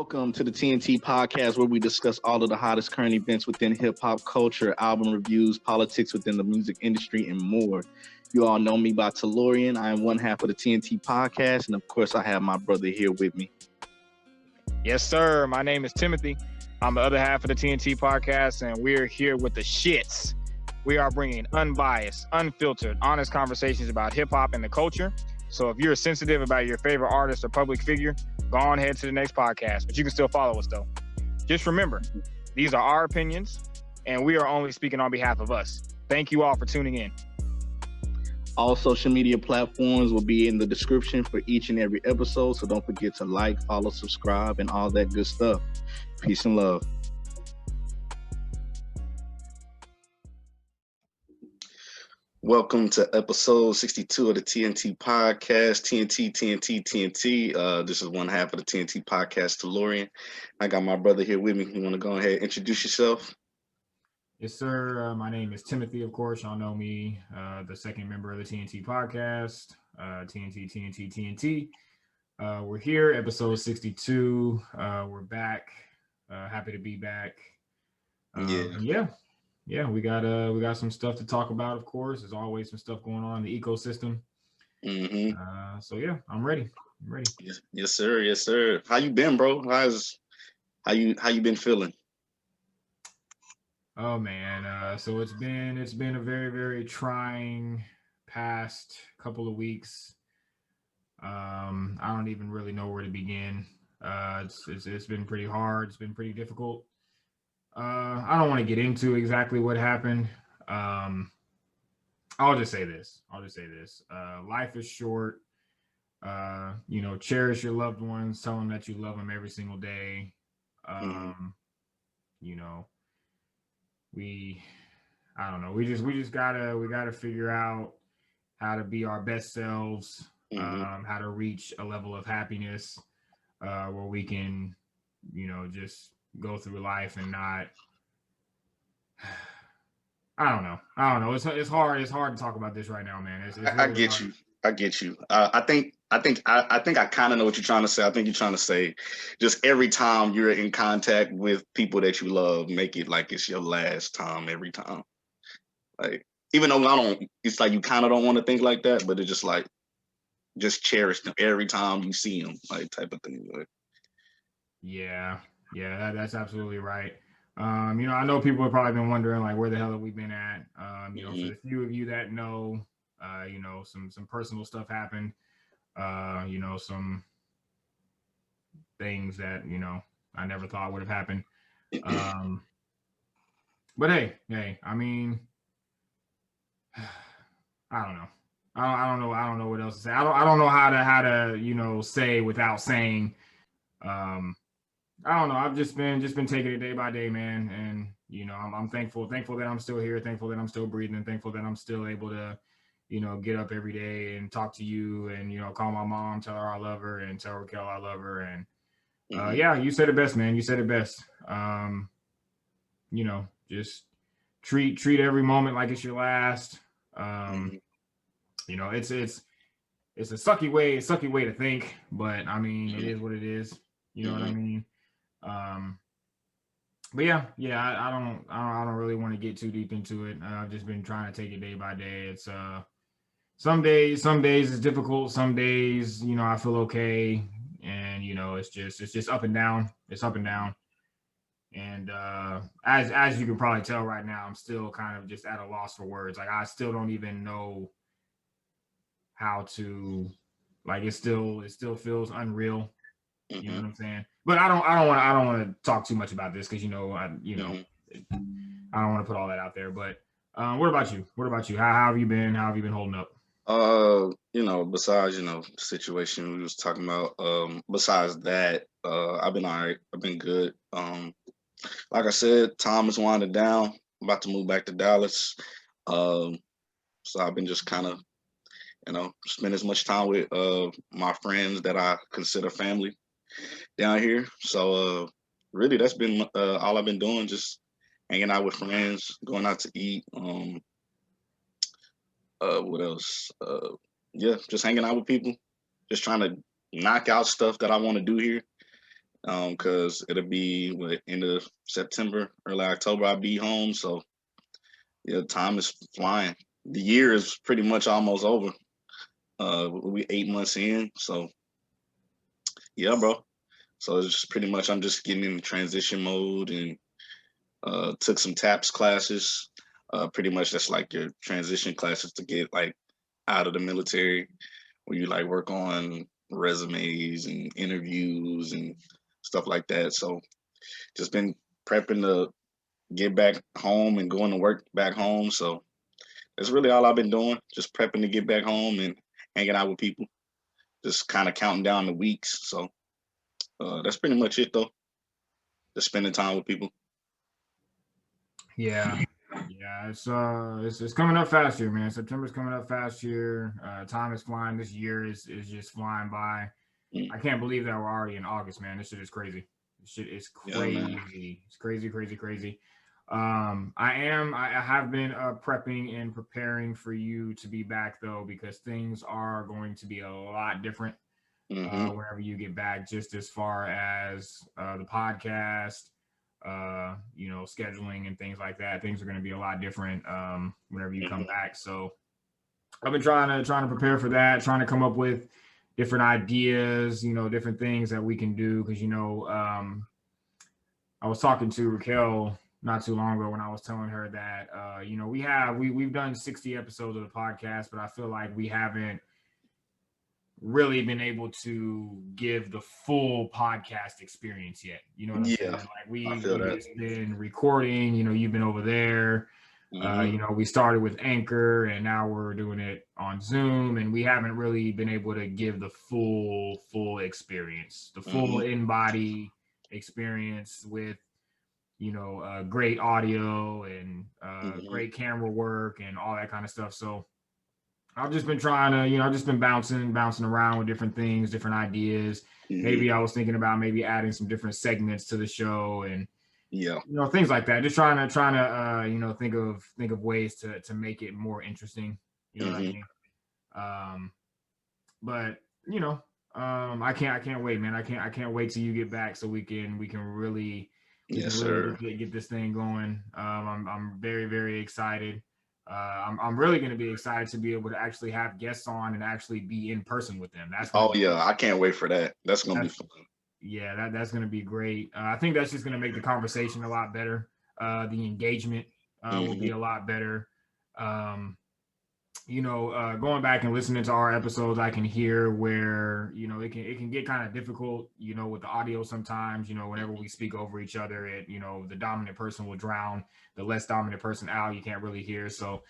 Welcome to the TNT podcast, where we discuss all of the hottest current events within hip hop culture, album reviews, politics within the music industry, and more. You all know me by Tellurian. I am one half of the TNT podcast, and of course, I have my brother here with me. Yes, sir. My name is Timothy. I'm the other half of the TNT podcast, and we're here with the shits. We are bringing unbiased, unfiltered, honest conversations about hip hop and the culture. So if you're sensitive about your favorite artist or public figure, go on ahead to the next podcast, but you can still follow us though. Just remember, these are our opinions, and we are only speaking on behalf of us. Thank you all for tuning in. All social media platforms will be in the description for each and every episode, so don't forget to like, follow, subscribe, and all that good stuff. Peace and love. Welcome to episode 62 of the TNT podcast. TNT. This is one half of the TNT podcast, Tellurian. I got my brother here with me. You want to go ahead and introduce yourself? Yes, sir. My name is Timothy, of course. Y'all know me, the second member of the TNT podcast, TNT. We're here, episode 62. We're back. Happy to be back. Yeah, we got some stuff to talk about, of course. There's always some stuff going on in the ecosystem. So yeah, I'm ready. Yes, sir. How you been, bro? How you been feeling? Oh man, so it's been a very, very trying past couple of weeks. I don't even really know where to begin. It's been pretty hard. It's been pretty difficult. I don't want to get into exactly what happened. I'll just say this. Life is short. Cherish your loved ones. Tell them that you love them every single day. I don't know. We just gotta figure out how to be our best selves. How to reach a level of happiness where we can, just go through life and not. I don't know. It's hard to talk about this right now, man. It's really I get you. I think I kind of know what you're trying to say. I think you're trying to say, just every time you're in contact with people that you love, make it like it's your last time every time. Like, even though it's like you kind of don't want to think like that, but it's just like, just cherish them every time you see them, like, type of thing. Like, yeah, that's absolutely right. I know people have probably been wondering, like, where the hell have we been at? For the few of you that know, some personal stuff happened. Some things that, I never thought would have happened. But hey, I mean, I don't know. I don't know what else to say. I don't know how to say without saying. I don't know. I've just been taking it day by day, man. And I'm thankful that I'm still here, thankful that I'm still breathing, and thankful that I'm still able to, get up every day and talk to you and, call my mom, tell her I love her, and tell Raquel I love her. And yeah, you said it best, man. You said it best. Just treat every moment like it's your last. It's a sucky way to think, but I mean, it is what it is. You know what I mean? But yeah, I don't really want to get too deep into it. I've just been trying to take it day by day. It's some days it's difficult. Some days, I feel okay, and it's just up and down. It's up and down. And as you can probably tell right now, I'm still kind of just at a loss for words. Like, I still don't even know how to, like, it still feels unreal. You know what I'm saying? But I don't want to talk too much about this because I don't want to put all that out there. But what about you? How have you been? How have you been holding up? Besides the situation we was talking about, besides that, I've been all right. I've been good. Like I said, time is winding down. I'm about to move back to Dallas. So I've been just kind of, spend as much time with my friends that I consider family down here. So really, that's been all I've been doing, just hanging out with friends, going out to eat. What else? Just hanging out with people, just trying to knock out stuff that I want to do here. because it'll be what, end of September, early October. I'll be home, so yeah, time is flying. The year is pretty much almost over. We 8 months in, so yeah, bro. So it's just pretty much I'm just getting in the transition mode and took some TAPS classes. Pretty much that's like your transition classes to get like out of the military, where you like work on resumes and interviews and stuff like that. So just been prepping to get back home and going to work back home. So that's really all I've been doing, just prepping to get back home and hanging out with people, just kind of counting down the weeks. So that's pretty much it though. Just spending time with people. Yeah. Yeah, it's coming up fast here, man. September's coming up fast here. Time is flying. This year is just flying by. Mm. I can't believe that we're already in August, man. This shit is crazy. This shit is Yeah, man. crazy. It's crazy, crazy, crazy. I have been prepping and preparing for you to be back though, because things are going to be a lot different Hmm. whenever you get back, just as far as the podcast, scheduling and things like that. Things are going to be a lot different whenever you come Hmm. back. So I've been trying to prepare for that, trying to come up with different ideas, different things that we can do. Because I was talking to Raquel not too long ago when I was telling her that we've done 60 episodes of the podcast, but I feel like we haven't really been able to give the full podcast experience yet. You know what I'm saying? Yeah, Like I we feel we've that. just been recording. You've been over there. Hmm. We started with Anchor and now we're doing it on Zoom, and we haven't really been able to give the full experience, the full Hmm. in body experience with great audio and Hmm. great camera work and all that kind of stuff. So I've just been trying to, I've just been bouncing around with different things, different ideas. Hmm. Maybe I was thinking about maybe adding some different segments to the show and Yeah. things like that. Just trying to think of ways to make it more interesting. You know what I Hmm. mean? Um, but I can't wait, man. I can't wait till you get back so Yes, we can really sir. get this thing going. I'm very very excited. I'm really going to be excited to be able to actually have guests on and actually be in person with them. That's going to Oh be yeah, I can't wait for that. That's gonna be that's fun. yeah, that's going to be great. I think that's just going to make the conversation a lot better. The engagement will be Hmm. a lot better. Um, going back and listening to our episodes, I can hear where it can get kind of difficult, with the audio sometimes. Whenever we speak over each other, the dominant person will drown the less dominant person out. You can't really hear. So,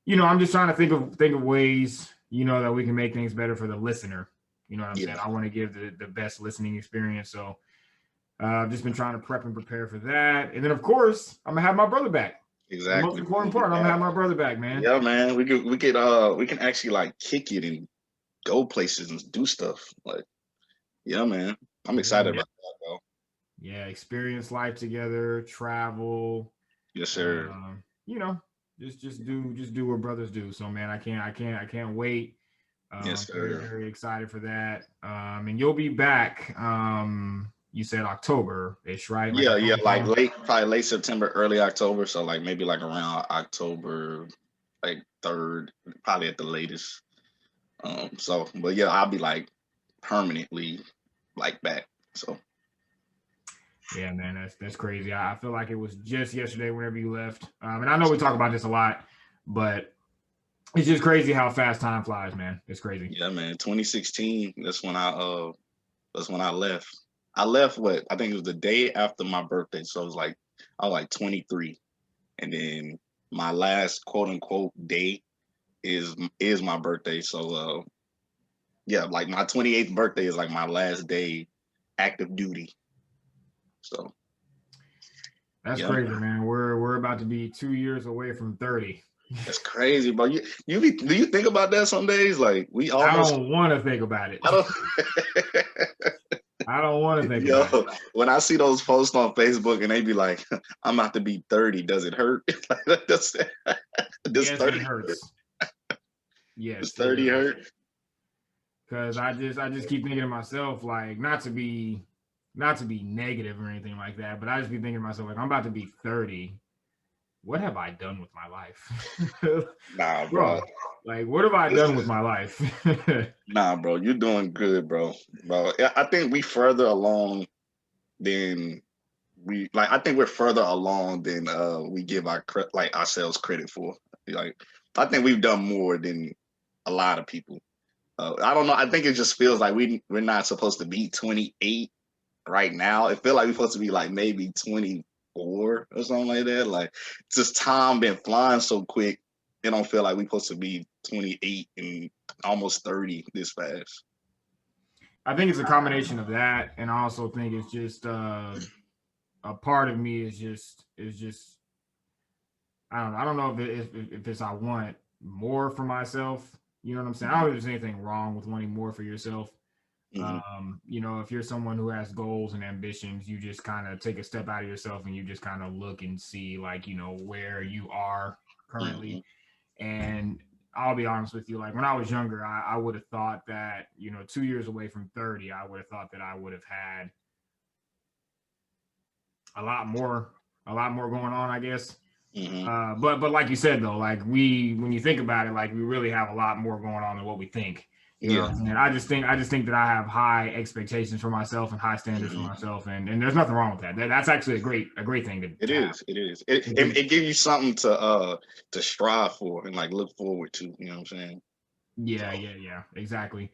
I'm just trying to think of ways, that we can make things better for the listener. You know what I'm saying? Yeah, I want to give the best listening experience. So I've just been trying to prep and prepare for that. And then of course I'm gonna have my brother back. The most exactly. We're gonna important be part, I'm gonna back. have my brother back, man. Yeah, man. We can actually like kick it and go places and do stuff. Like, yeah, man. I'm Yeah, excited man. about that, bro. Yeah, experience life together, travel, Yes, sir. um, you know, just do what brothers do. So man, I can't wait. Yes, Very, sir. very excited for that. And you'll be back. You said October-ish, right? Like Yeah, yeah, October like 4th. probably late September, early October. So like maybe like around October, like third, probably at the latest. So but yeah, I'll be like permanently like back. So Yeah, man, that's crazy. I feel like it was just yesterday whenever you left. And I know we talk about this a lot, but it's just crazy how fast time flies, man. It's crazy. yeah, man. 2016, that's when I left. I left what I think it was the day after my birthday. So it was like I was like 23. And then my last quote unquote day is my birthday. So yeah, like my 28th birthday is like my last day active duty. So That's yeah, crazy, man. We're about to be 2 years away from 30. that's crazy, bro. Do you think about that some days? Like we I almost don't want to think about it. I don't I don't want to think yo, about it. when I see those posts on Facebook and they be like, I'm about to be 30, does it hurt? Like, does Yes, it 30 hurts. does Yes, it 30 does. hurt? Because I just keep thinking to myself, like, not to be not to be negative or anything like that, but I just be thinking to myself, like, I'm about to be 30. What have I done with my life? Nah, Bro, bro. like, what have I done with Listen, my life? nah, bro. You're doing good, bro. Bro, I think we further along than I think we're further along than we give like ourselves credit for. Like, I think we've done more than a lot of people. I don't know. I think it just feels like we're not supposed to be 28 right now. It feels like we're supposed to be like maybe 24 or something like that. Like, just time been flying so quick. It don't feel like we're supposed to be 28 and almost 30 this fast. I think it's a combination of that, and I also think it's just a part of me is just I don't know if it's I want more for myself. You know what I'm saying? I don't think there's anything wrong with wanting more for yourself. Mm-hmm. You know, if you're someone who has goals and ambitions, you just kind of take a step out of yourself and you just kind of look and see, like, you know, where you are Mm-hmm. currently. And I'll be honest with you, like when I was younger, I would have thought that, you know, 2 years away from 30, I would have thought that I would have had a lot more, a lot more going on, I guess. Mm-hmm. But like you said though, like when you think about it, like we really have a lot more going on than what we think. You know Yeah. what I'm saying? I just think that I have high expectations for myself and high standards for Mm-hmm. myself, and there's nothing wrong with that. That's actually a great thing It to have. is. It is. It gives you something to strive for and like look forward to. You know what I'm saying? Yeah, So yeah, yeah. Exactly.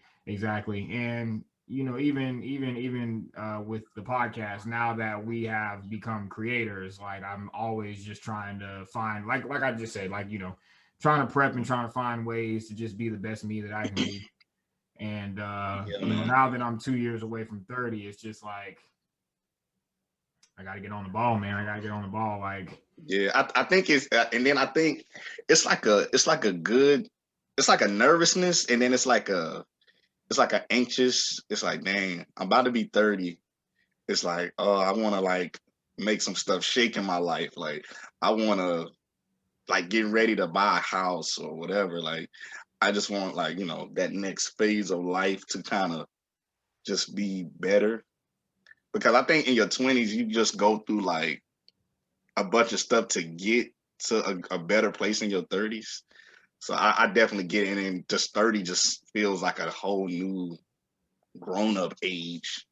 And you know, even with the podcast, now that we have become creators, like I'm always just trying to find, like I just said, like, you know, trying to prep and trying to find ways to just be the best me that I can be. And yeah, you know, man. now that I'm 2 years away from 30, it's just like I gotta get on the ball, man. I gotta get on the ball. Like, Yeah, I think it's and then I think it's like a good it's like a nervousness and then it's like a anxious. It's like, dang, I'm about to be 30. It's like, oh, I want to like make some stuff shake in my life. Like, I want to like get ready to buy a house or whatever. Like, I just want like, that next phase of life to kind of just be better. Because I think in your 20s you just go through like a bunch of stuff to get to a better place in your 30s. So I definitely get in, and just 30 just feels like a whole new grown up age.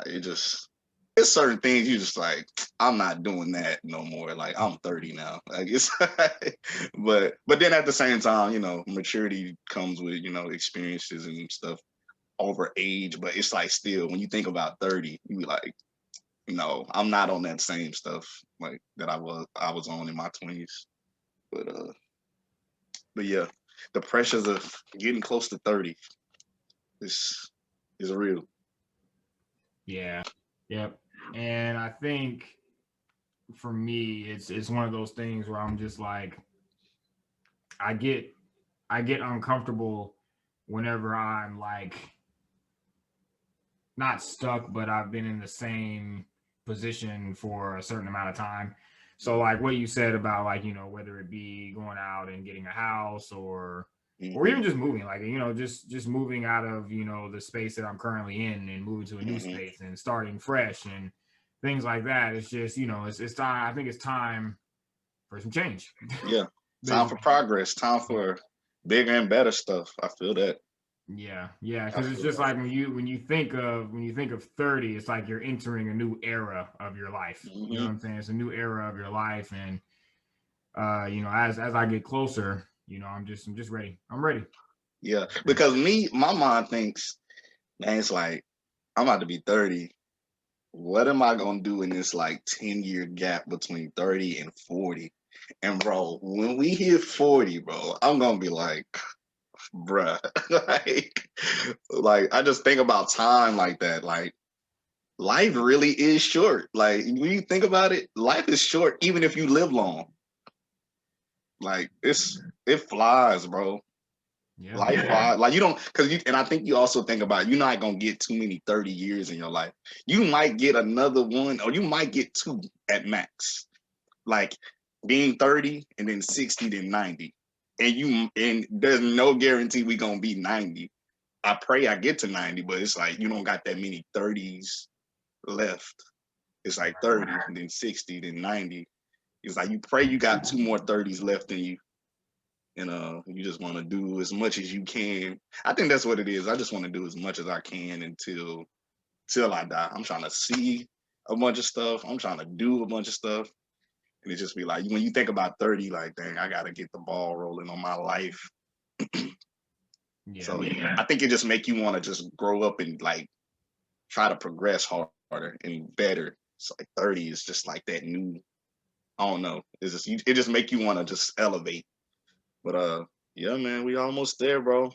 It just it's certain things you just like, I'm not doing that no more. Like, I'm 30 now. Like, it's but then at the same time, maturity comes with, experiences and stuff over age. But it's like, still, when you think about 30, you be like, no, I'm not on that same stuff like that I was on in my 20s. But yeah, the pressures of getting close to 30 is real. yeah, yep. And I think for me, it's one of those things where I'm just like, I get I get uncomfortable whenever I'm like not stuck, but I've been in the same position for a certain amount of time. So like what you said about, like, you know, whether it be going out and getting a house, or Hmm. even just moving, like, you know, just moving out of, you know, the space that I'm currently in and moving to a new Hmm. space and starting fresh and things like that. It's just, you know, it's time. I think it's time for some change. Yeah. Time for Basically. progress. Time for bigger and better stuff. I feel that. Yeah, I because it's feel just that. like when you think of 30, it's like you're entering a new era of your life. You know Hmm. what I'm saying? It's a new era of your life, and you know, as I get closer, you know, I'm just ready. I'm ready. Yeah. Because my mind thinks, man, it's like, I'm about to be 30. What am I gonna do in this like 10-year gap between 30 and 40? And bro, when we hit 40, bro, I'm gonna be like, bruh, like I just think about time like that. Like, life really is short. Like, when you think about it, life is short, even if you live long. Like, it flies, bro. Yeah, Life flies. Like, you don't, and I think you also think about, you're not gonna get too many 30 years in your life. You might get another one, or you might get two at max. Like, being 30 and then 60, then 90. And there's no guarantee we gonna be 90. I pray I get to 90, but it's like you don't got that many 30s left. It's like 30, and then 60, then 90. It's like you pray you got 2 more 30s left in you. And you just want to do as much as you can. I think that's what it is. I just want to do as much as I can until I die. I'm trying to see a bunch of stuff. I'm trying to do a bunch of stuff. And it just be like, when you think about 30, like, dang, I got to get the ball rolling on my life. So I think it just make you want to just grow up and like try to progress harder and better. So like 30 is just like that new, I don't know. It's just, it just make you want to just elevate. But yeah, man, we almost there, bro.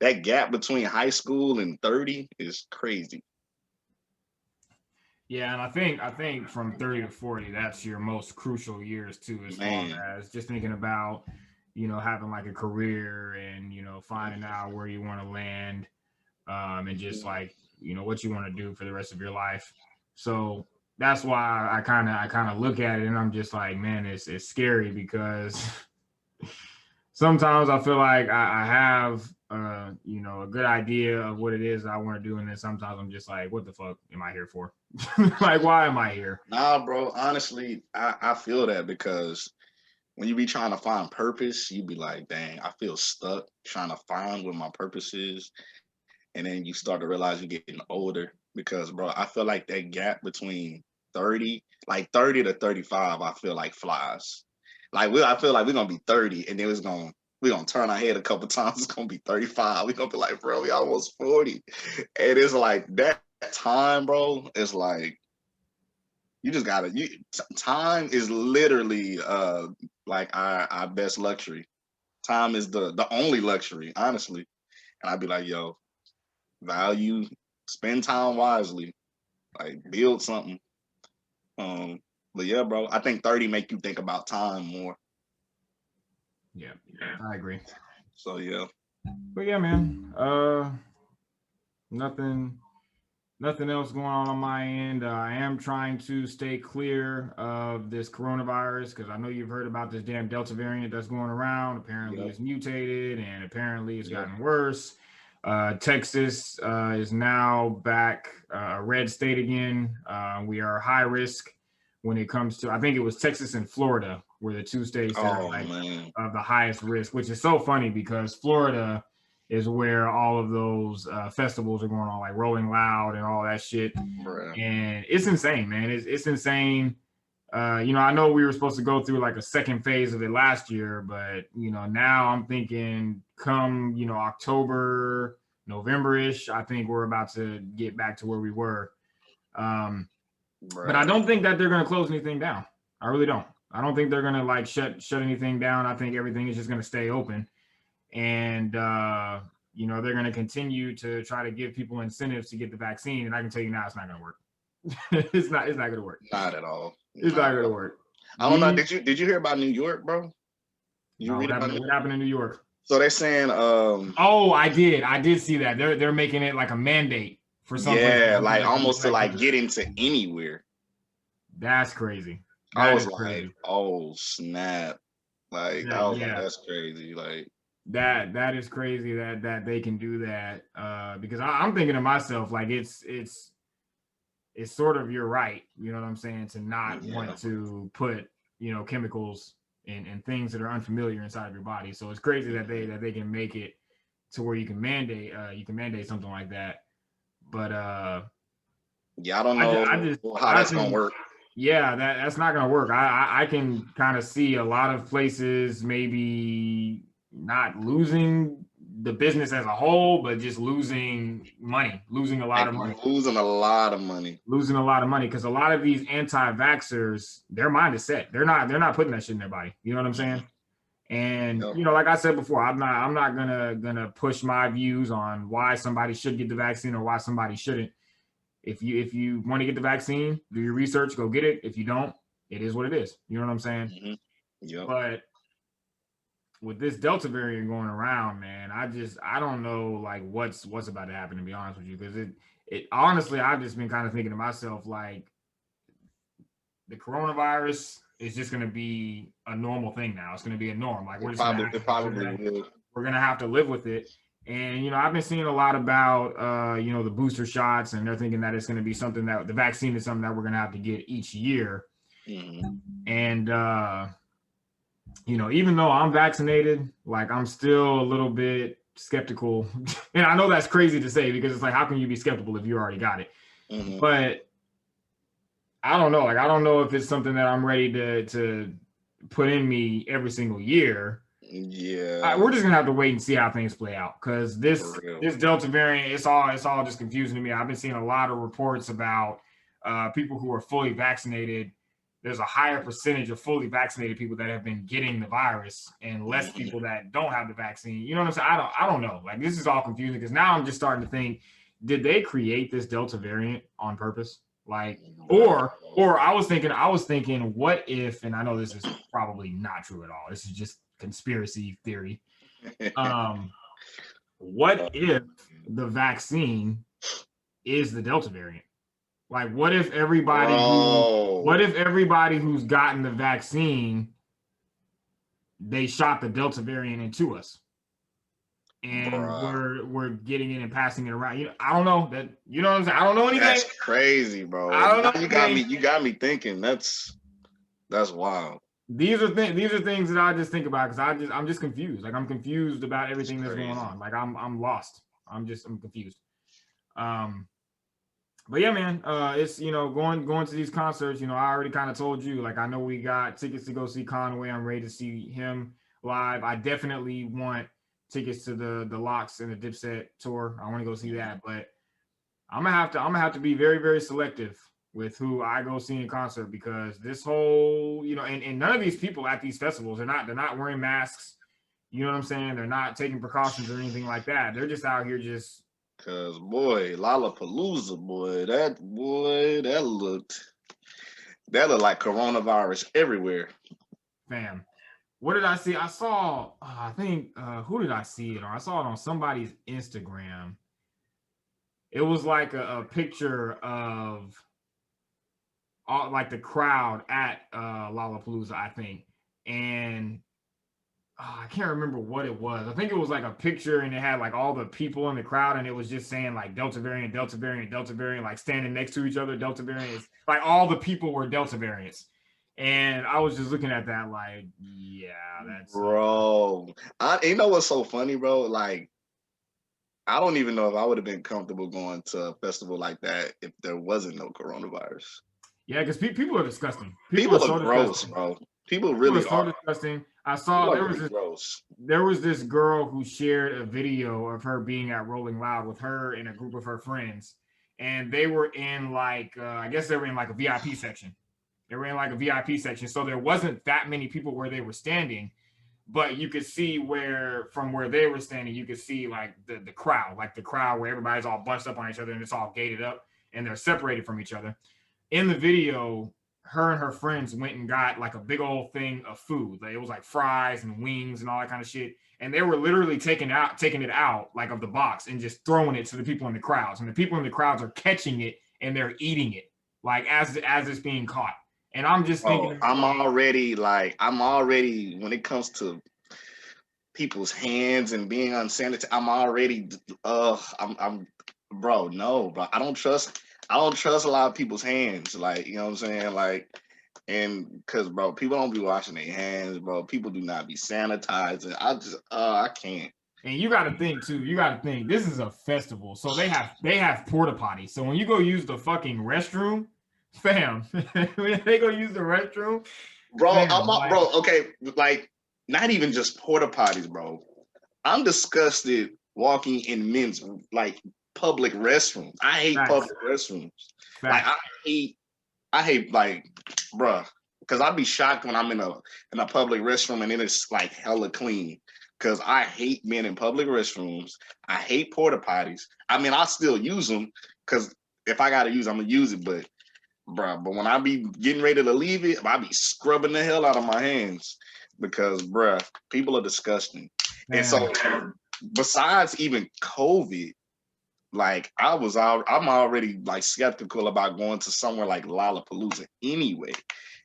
That gap between high school and 30 is crazy. Yeah, and I think from 30 to 40, that's your most crucial years too, as far as just thinking about, having like a career and, finding out where you want to land, and just like, what you want to do for the rest of your life. So that's why I kind of look at it and I'm just like, man, it's scary because sometimes I feel like I have, a good idea of what it is I want to do. And then sometimes I'm just like, what the fuck am I here for? Like, why am I here? Nah, bro, honestly, I feel that because when you be trying to find purpose, you be like, dang, I feel stuck trying to find what my purpose is. And then you start to realize you're getting older because, bro, I feel like that gap between 30 to 35, I feel like flies. Like I feel like we're gonna be 30 and then we're gonna turn our head a couple times, it's gonna be 35. We're gonna be like, bro, we almost 40. And it's like that time, bro, it's like you just gotta time is literally like our best luxury. Time is the only luxury, honestly. And I'd be like, yo, value, spend time wisely, like build something. But yeah, bro, I think 30 make you think about time more. Yeah, I agree. So yeah. But yeah, man. Nothing else going on my end. I am trying to stay clear of this coronavirus because I know you've heard about this damn Delta variant that's going around. Apparently it's mutated and apparently it's gotten worse. Texas is now back a red state again. We are high risk when it comes to, I think it was Texas and Florida were the two states that are like of the highest risk, which is so funny because Florida is where all of those festivals are going on, like Rolling Loud and all that shit. Bruh. And it's insane, man. It's insane. I know we were supposed to go through like a second phase of it last year, but now I'm thinking come October, November-ish, I think we're about to get back to where we were. But I don't think that they're going to close anything down. I really don't. I don't think they're going to like shut anything down. I think everything is just going to stay open. And, they're going to continue to try to give people incentives to get the vaccine. And I can tell you now, it's not going to work. It's not going to work. Not at all. It's not going to work. I don't know. Did you hear about New York, bro? Did you read what happened in New York? So they're saying, oh, I did see that. They're making it like a mandate for something. Yeah, like almost to like get into anywhere. That's crazy. I was like, oh snap. Like that's crazy. Like that is crazy that they can do that. Because I'm thinking to myself, like it's sort of, you're right, you know what I'm saying, to not want to put, chemicals and things that are unfamiliar inside of your body. So it's crazy that they can make it to where you can mandate something like that. But I don't know how that's gonna work. Yeah, that's not gonna work. I can kind of see a lot of places maybe not losing the business as a whole, but just losing a lot of money because a lot of these anti-vaxxers, their mind is set. They're not putting that shit in their body. You know what I'm saying? And like I said before, I'm not gonna push my views on why somebody should get the vaccine or why somebody shouldn't. If you want to get the vaccine, do your research, go get it. If you don't, it is what it is. You know what I'm saying? Mm-hmm. Yeah. But with this Delta variant going around, man, I don't know like what's about to happen, to be honest with you, because it honestly, I've just been kind of thinking to myself, like, the coronavirus is just going to be a normal thing now. It's going to be a norm. Like we're going to have to live with it. And, you know, I've been seeing a lot about, you know, the booster shots, and they're thinking that it's going to be something that the vaccine is something that we're going to have to get each year. And, you know, even though I'm vaccinated, like I'm still a little bit skeptical. And I know that's crazy to say because it's like, how can you be skeptical if you already got it? But I don't know. Like, I don't know if it's something that I'm ready to put in me every single year. Yeah, We're just gonna have to wait and see how things play out because this Delta variant, it's all just confusing to me. I've been seeing a lot of reports about people who are fully vaccinated. There's a higher percentage of fully vaccinated people that have been getting the virus, and less people that don't have the vaccine. You know what I'm saying? I don't know. Like, this is all confusing because now I'm just starting to think, did they create this Delta variant on purpose? Like, or I was thinking, what if? And I know this is probably not true at all. This is just conspiracy theory. What if the vaccine is the Delta variant? Like, what if everybody who's gotten the vaccine, they shot the Delta variant into us, and we're getting it and passing it around? You know, I don't know that. You know what I'm saying? I don't know anything. That's crazy, bro. I don't know. You got me thinking. That's wild. These are things that I just think about because I'm just confused. Like, I'm confused about everything that's going on. Like, I'm lost. I'm confused. But yeah, man, it's, you know, going to these concerts. You know, I already kind of told you. Like, I know we got tickets to go see Conway. I'm ready to see him live. I definitely want tickets to the Lox and the Dipset tour. I want to go see that, but I'm gonna have to be very, very selective with who I go see in concert because this whole, you know, and none of these people at these festivals, they're not wearing masks. You know what I'm saying? They're not taking precautions or anything like that. They're just out here just. Cause boy, Lollapalooza, that looked like coronavirus everywhere. Fam, what did I see? I saw, I think, who did I see it on? I saw it on somebody's Instagram. It was like a picture of all, like, the crowd at Lollapalooza, I think, and I can't remember what it was. I think it was like a picture, and it had like all the people in the crowd, and it was just saying like Delta variant, Delta variant, Delta variant, like standing next to each other, Delta variants. Like, all the people were Delta variants, and I was just looking at that like, yeah, that's bro. You know what's so funny, bro? Like, I don't even know if I would have been comfortable going to a festival like that if there wasn't no coronavirus. Yeah, because people are disgusting. People are gross, bro. People really are so disgusting. I saw there was this girl who shared a video of her being at Rolling Loud with her and a group of her friends, and they were in like I guess they were in like a VIP section. They were in like a VIP section, so there wasn't that many people where they were standing, but you could see from where they were standing, you could see like the crowd, like the crowd where everybody's all bunched up on each other and it's all gated up and they're separated from each other. In the video, her and her friends went and got like a big old thing of food. Like, it was like fries and wings and all that kind of shit. And they were literally taking it out like of the box and just throwing it to the people in the crowds. And the people in the crowds are catching it and they're eating it like as it's being caught. And I'm just thinking, I'm already when it comes to people's hands and being unsanitary, I'm already I'm bro, no, bro. I don't trust a lot of people's hands. Like, you know what I'm saying? Like, and because, bro, people don't be washing their hands, bro. People do not be sanitizing. I can't. And you got to think too. You got to think this is a festival, so they have porta potties. So when you go use the fucking restroom, fam, when they go use the restroom, bro, bro. Okay, like, not even just porta potties, bro. I'm disgusted walking in men's like public restrooms. I hate public restrooms. Like, I hate like, bruh, because I'd be shocked when I'm in a public restroom and then it's like hella clean. Because I hate being in public restrooms. I hate porta potties. I mean, I still use them because if I gotta use them, I'm gonna use it. But bruh, when I be getting ready to leave it, I be scrubbing the hell out of my hands because, bruh, people are disgusting. Man. And so, besides even COVID, like, I'm already like skeptical about going to somewhere like Lollapalooza anyway.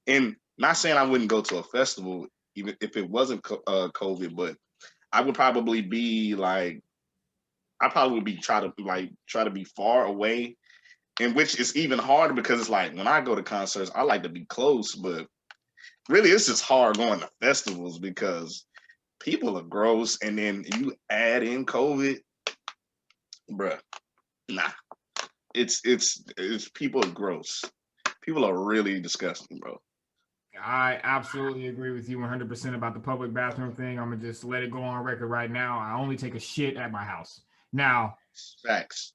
And not saying I wouldn't go to a festival even if it wasn't COVID, but I would probably be like I probably would be try to be far away, and which is even harder because it's like when I go to concerts, I like to be close, but really it's just hard going to festivals because people are gross, and then you add in COVID, bruh. Nah, it's people are gross. People are really disgusting, bro. I absolutely agree with you 100% about the public bathroom thing. I'm gonna just let it go on record right now. I only take a shit at my house. Now, Facts.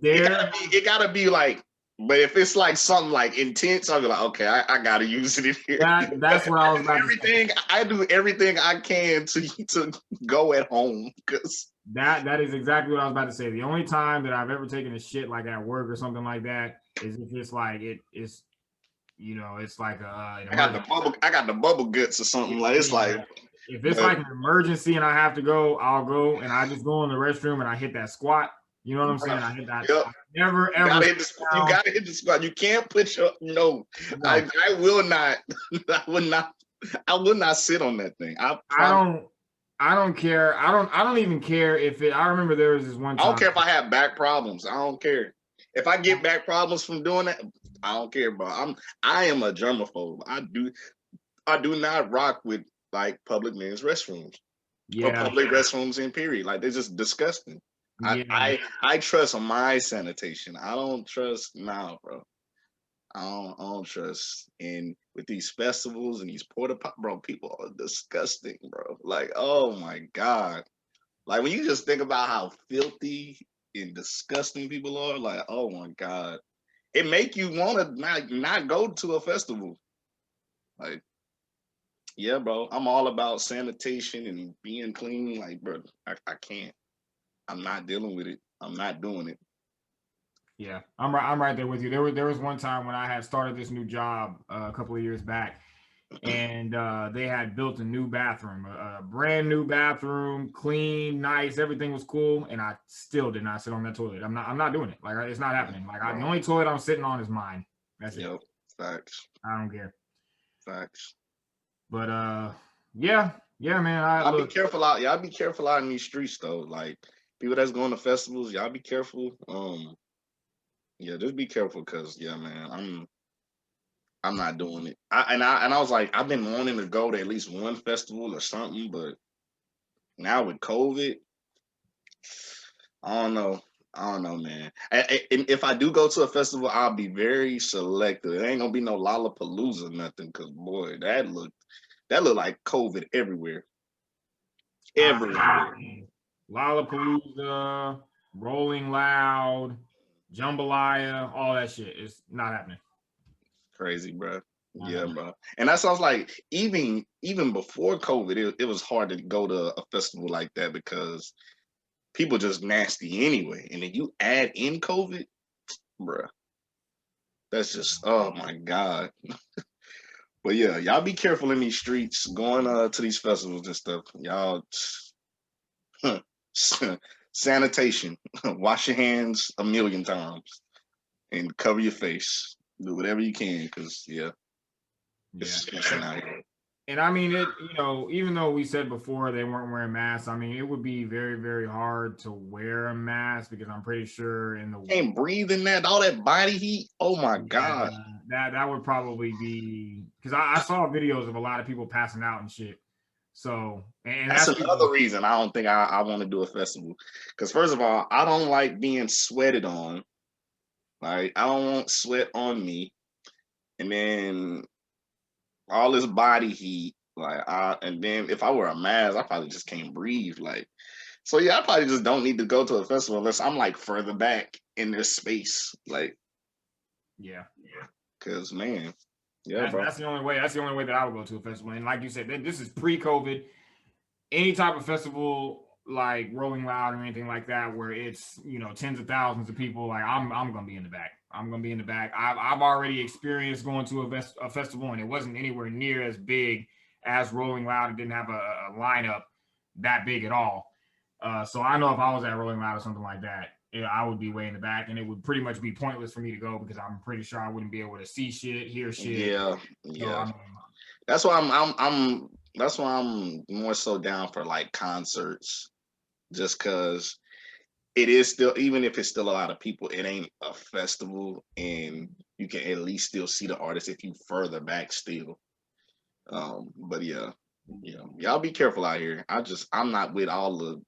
there, It gotta be like, but if it's like something like intense, I'll be like, okay, I gotta use it in here. that's what I was about to say. I do everything I can to go at home because That is exactly what I was about to say. The only time that I've ever taken a shit like at work or something like that is if it's like it's it's like an emergency. I got the bubble guts or something like it's like. If it's But like an emergency and I have to go, I'll go and I just go in the restroom and I hit that squat. You know what I'm saying? I hit that. Yep. I never You ever. gotta hit the squat. You can't put your no. I will not. I will not sit on that thing. I don't care. I don't even care if it. I remember there was this one time. I don't care if I have back problems. I don't care. If I get back problems from doing that, I don't care, bro. I am a germaphobe. I do not rock with like public men's restrooms. Or public restrooms in period. Like they're just disgusting. I trust my sanitation. I don't trust now, bro. I don't trust. And with these festivals and these porta pot, bro, people are disgusting, bro. Like, oh my God. Like when you just think about how filthy and disgusting people are, like, oh my God. It make you want to not go to a festival. Like, yeah, bro. I'm all about sanitation and being clean. Like, bro, I can't. I'm not dealing with it. I'm not doing it. Yeah, I'm right there with you. There was one time when I had started this new job a couple of years back, and they had built a new bathroom, a brand new bathroom, clean, nice, everything was cool, and I still did not sit on that toilet. I'm not doing it. Like it's not happening. Like the only toilet I'm sitting on is mine. That's it. Facts. I don't care. Facts. But yeah, man. I'll be careful out. Y'all be careful out in these streets though. Like people that's going to festivals, y'all be careful. Yeah, just be careful because yeah, man, I'm not doing it. I was like, I've been wanting to go to at least one festival or something, but now with COVID, I don't know. I don't know, man. And if I do go to a festival, I'll be very selective. It ain't gonna be no Lollapalooza or nothing, because boy, that looked like COVID everywhere. Everywhere. Lollapalooza, Rolling Loud, Jambalaya, all that shit. It's not happening. Crazy, bro. Yeah, bro. And that sounds like even before COVID, it was hard to go to a festival like that because people just nasty anyway. And then you add in COVID, bro. That's just oh my God. But yeah, y'all be careful in these streets going to these festivals and stuff. Y'all sanitation. Wash your hands a million times and cover your face. Do whatever you can, because it's out here. And I mean it, even though we said before they weren't wearing masks, I mean it would be very, very hard to wear a mask because I'm pretty sure can't breathe in that, all that body heat. Oh my God. That would probably be because I saw videos of a lot of people passing out and shit. So and that's another reason I don't think I want to do a festival. Because first of all, I don't like being sweated on. Like I don't want sweat on me. And then all this body heat, and then if I wear a mask, I probably just can't breathe. Like, so yeah, I probably just don't need to go to a festival unless I'm like further back in this space. Like, because man, bro. That's the only way. That's the only way that I would go to a festival. And like you said, this is pre-COVID. Any type of festival like Rolling Loud or anything like that, where it's tens of thousands of people, like I'm gonna be in the back. I'm gonna be in the back. I've already experienced going to a festival, and it wasn't anywhere near as big as Rolling Loud. It didn't have a lineup that big at all. So I know if I was at Rolling Loud or something like that, I would be way in the back, and it would pretty much be pointless for me to go because I'm pretty sure I wouldn't be able to see shit, hear shit. Yeah. So, that's why I'm more so down for like concerts, just because it is still, even if it's still a lot of people, it ain't a festival, and you can at least still see the artist if you further back still. But yeah, y'all be careful out here. I'm not with all the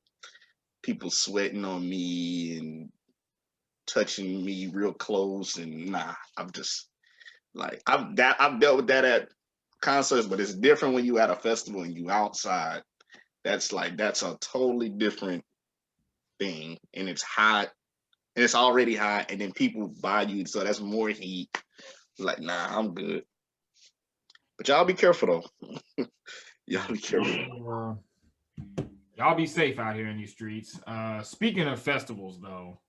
people sweating on me and touching me real close, and nah, I'm just like I've dealt with that at concerts, but it's different when you at a festival and you outside. That's a totally different thing, and it's hot, and it's already hot, and then people buy you, so that's more heat. Like, nah, I'm good. But y'all be careful though. Y'all be careful. Y'all be safe out here in these streets. Speaking of festivals, though,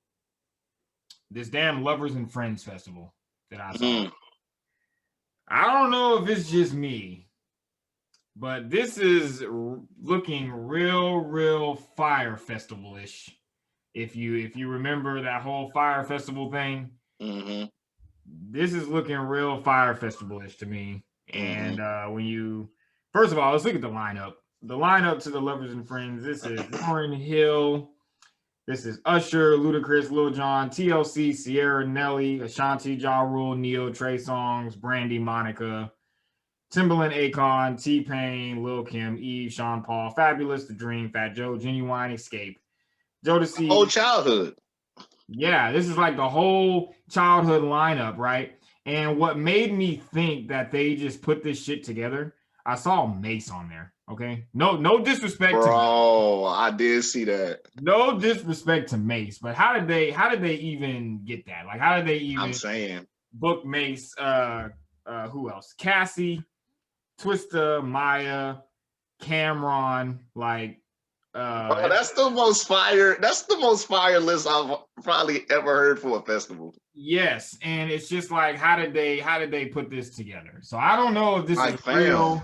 this damn Lovers and Friends festival that I saw. I don't know if it's just me, but this is looking real fire festival-ish. If you remember that whole fire festival thing, this is looking real fire festival-ish to me. And first of all, let's look at the lineup. The lineup to the Lovers and Friends. This is Lauryn Hill. This is Usher, Ludacris, Lil Jon, TLC, Sierra, Nelly, Ashanti, Ja Rule, Neo, Trey Songz, Brandy, Monica, Timbaland, Akon, T-Pain, Lil Kim, Eve, Sean Paul, Fabulous, The Dream, Fat Joe, Genuine, Escape, Jodeci. Whole childhood. Yeah, this is like the whole childhood lineup, right? And what made me think that they just put this shit together, I saw Mace on there. Okay, no disrespect, bro. I did see that. No disrespect to Mace, but how did they even get that? Like, how did they even book Mace? Who else? Cassie, Twista, Maya, Cameron. Like, bro, that's the most fire. That's the most fire list I've probably ever heard for a festival. Yes, and it's just like, how did they put this together? So I don't know if this is real.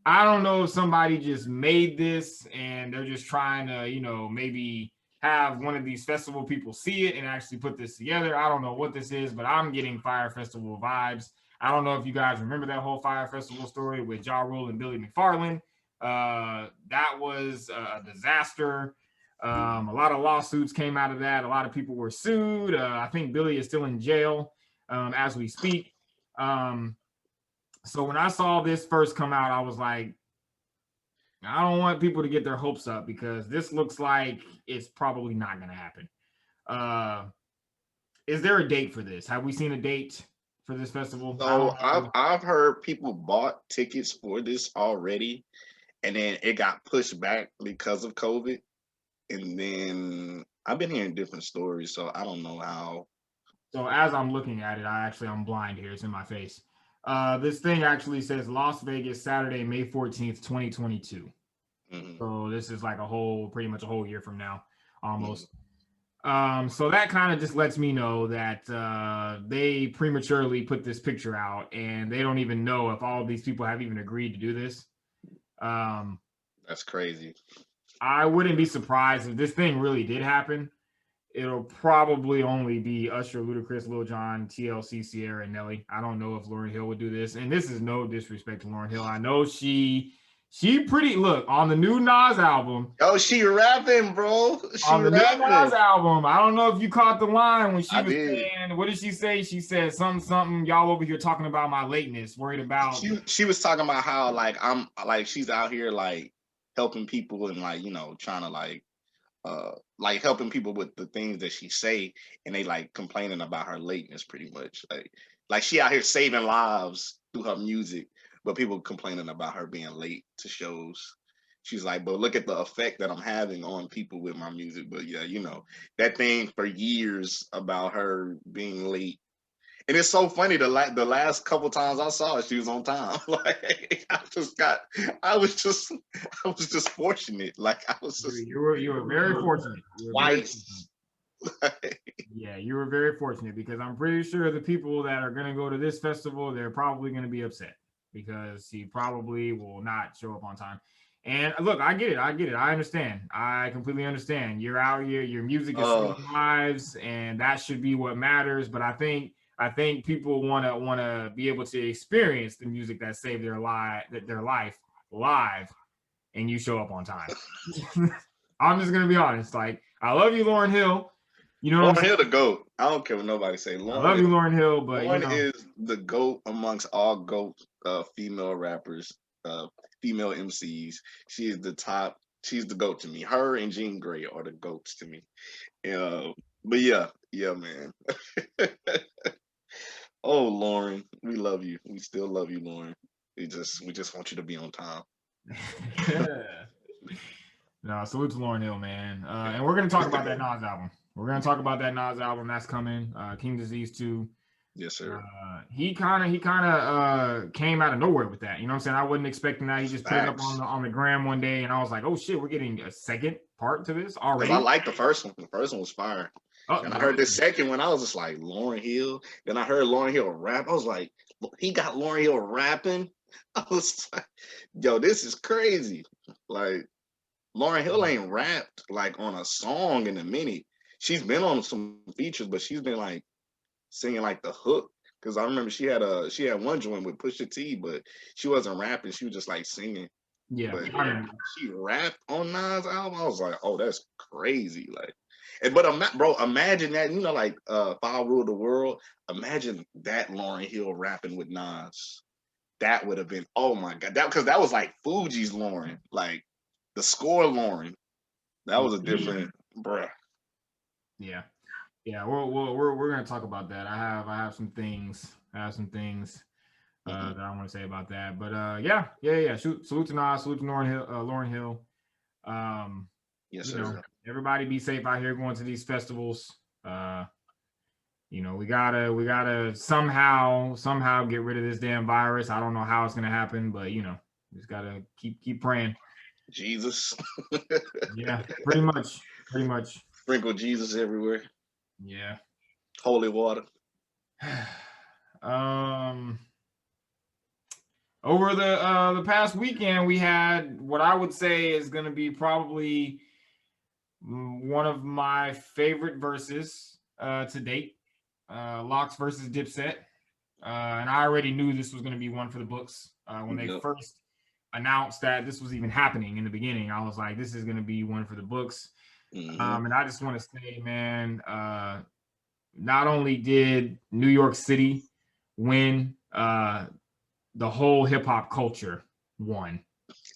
I don't know if somebody just made this and they're just trying to, maybe have one of these festival people see it and actually put this together. I don't know what this is, but I'm getting Fire Festival vibes. I don't know if you guys remember that whole Fire Festival story with Ja Rule and Billy McFarland. That was a disaster. A lot of lawsuits came out of that. A lot of people were sued. I think Billy is still in jail as we speak. So when I saw this first come out, I was like, I don't want people to get their hopes up because this looks like it's probably not going to happen. Is there a date for this? Have we seen a date for this festival? So I've heard people bought tickets for this already, and then it got pushed back because of COVID. And then I've been hearing different stories, so I don't know how. So as I'm looking at it, I'm blind here. It's in my face. This thing actually says Las Vegas, Saturday, May 14th, 2022. So this is like pretty much a whole year from now, almost. So that kind of just lets me know that they prematurely put this picture out and they don't even know if all of these people have even agreed to do this. That's crazy. I wouldn't be surprised if this thing really did happen. It'll probably only be Usher, Ludacris, Lil Jon, TLC, Sierra, and Nelly. I don't know if Lauryn Hill would do this. And this is no disrespect to Lauryn Hill. I know she look on the new Nas album. Oh, she rapping, bro. On the new Nas album. I don't know if you caught the line when she was saying, what did she say? She said something, y'all over here talking about my lateness, worried about. She was talking about how she's out here like helping people and trying to helping people with the things that she say, and they like complaining about her lateness pretty much. Like she out here saving lives through her music, but people complaining about her being late to shows. She's like, but look at the effect that I'm having on people with my music. But yeah, that thing for years about her being late. And it's so funny, the last couple times I saw her, she was on time. Like I was just fortunate. Like I was just you were very fortunate. Twice. Yeah, you were very fortunate because I'm pretty sure the people that are gonna go to this festival, they're probably gonna be upset because he probably will not show up on time. And look, I get it. I understand. I completely understand. You're out here, your music is saving lives, and that should be what matters. But I think people want to be able to experience the music that saved their life live, and you show up on time. I'm just gonna be honest. Like, I love you, Lauryn Hill, You know what I'm Lauren saying? Hill the GOAT. I don't care what nobody say. I Lauren love is, you, Lauren Hill, but Lauren you know, is the GOAT amongst all GOAT female rappers, female MCs. She is the top. She's the GOAT to me. Her and Jean Grey are the GOATs to me. But yeah, man. Oh, Lauren, we love you. We still love you, Lauren. We just want you to be on time. no, salute to Lauren Hill, man. And we're gonna talk about that Nas album. We're gonna talk about that Nas album that's coming. King Disease 2. Yes, sir. He kind of came out of nowhere with that. You know what I'm saying? I wasn't expecting that. He just put it up Facts. on the gram one day, and I was like, oh shit, we're getting a second part to this Because already. I like the first one. The first one was fire. And I heard the second one, I was just like, Lauren Hill. Then I heard Lauren Hill rap. I was like, he got Lauren Hill rapping. I was like, yo, this is crazy. Like, Lauren Hill ain't rapped like on a song in a minute. She's been on some features, but she's been like singing like the hook. Cause I remember she had one joint with Pusha T, but she wasn't rapping. She was just like singing. Yeah, But she rapped on Nas album. I was like, oh, that's crazy. Like, bro, imagine that. You know, like File Rule the World. Imagine that Lauren Hill rapping with Nas. That would have been, oh my god, because that was like Fuji's Lauren, like the score Lauren. That was a different, bruh. Yeah. We're gonna talk about that. I have some things. That I want to say about that. But yeah. Salute to Nas, salute to Lauren Hill. Yes, you sir. know, everybody be safe out here going to these festivals. You know, we gotta somehow get rid of this damn virus. I don't know how it's gonna happen, but you know, just gotta keep praying. Jesus. Yeah, pretty much. Sprinkle Jesus everywhere. Yeah. Holy water. Over the past weekend, we had what I would say is going to be probably one of my favorite verses to date. Lox versus Dipset. And I already knew this was going to be one for the books when they first announced that this was even happening in the beginning. I was like, this is going to be one for the books. And I just want to say, man, not only did New York City win, the whole hip hop culture won.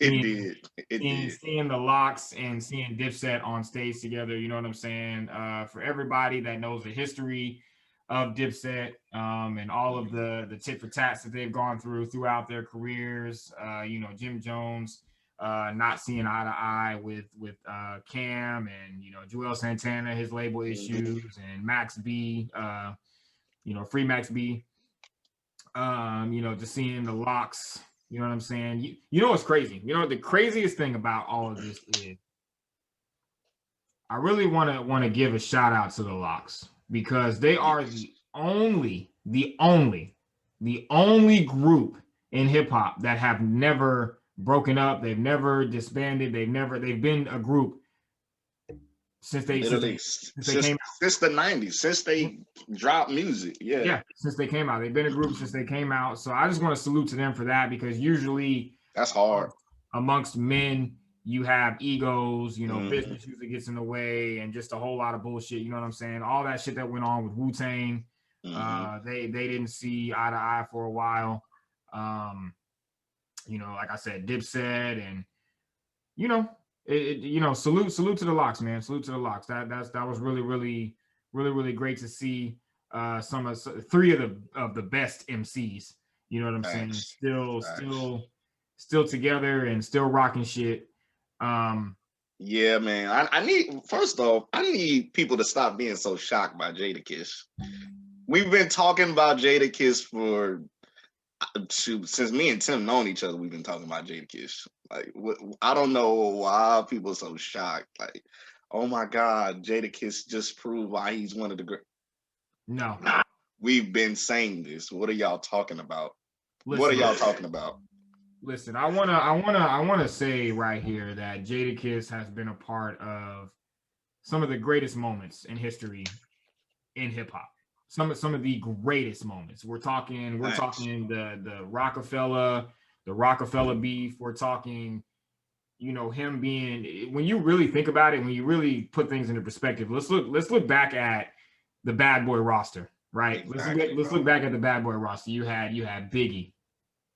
It did. Seeing the Lox and seeing Dipset on stage together, you know what I'm saying? For everybody that knows the history of Dipset and all of the tit for tats that they've gone throughout their careers, you know, Jim Jones not seeing eye to eye with Cam, and you know, Joel Santana, his label issues, and Max B, you know, Free Max B. You know, just seeing the Lox, you know what I'm saying? You know what's crazy? You know, the craziest thing about all of this is I really want to give a shout out to the Lox, because they are the only group in hip hop that have never broken up. They've never disbanded. They've been a group since they came out. Since the 90s, since they dropped music. Yeah, since they came out. They've been a group since they came out. So I just want to salute to them for that, because usually that's hard. Amongst men, you have egos, you know, business usually gets in the way, and just a whole lot of bullshit. You know what I'm saying? All that shit that went on with Wu-Tang, they didn't see eye to eye for a while. You know, like I said, Dipset, and you know, you know, salute to the Lox, man. Salute to the Lox. That was really great to see. Three of the best MCs. You know what I'm saying? Still together and still rocking shit. Yeah, man. I need people to stop being so shocked by Jadakiss. We've been talking about Jadakiss since me and Tim known each other. We've been talking about Jadakiss. Like, I don't know why people are so shocked. Like, oh my God, Jadakiss just proved why he's one of the great. No, we've been saying this. What are y'all talking about? Listen, what are y'all talking about? Listen, I wanna say right here that Jadakiss has been a part of some of the greatest moments in history in hip hop. Some of the greatest moments. We're talking the Rockefeller beef. We're talking, you know, him being, when you really think about it, when you really put things into perspective, let's look back at the Bad Boy roster, right? Exactly, Let's look back at the Bad Boy roster. You had Biggie,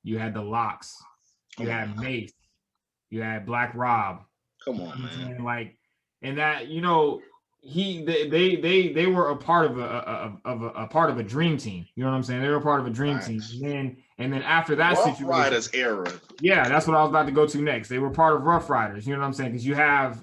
you had the Lox, you had Mace, you had Black Rob. Come You know on, what I'm man. saying? Like, and that, you know, they were a part of a part of a dream team. You know what I'm saying? They were a part of a dream team. Facts. And then after that Rough situation, Riders era. yeah, that's what I was about to go to next. They were part of Rough Riders. You know what I'm saying? Because you have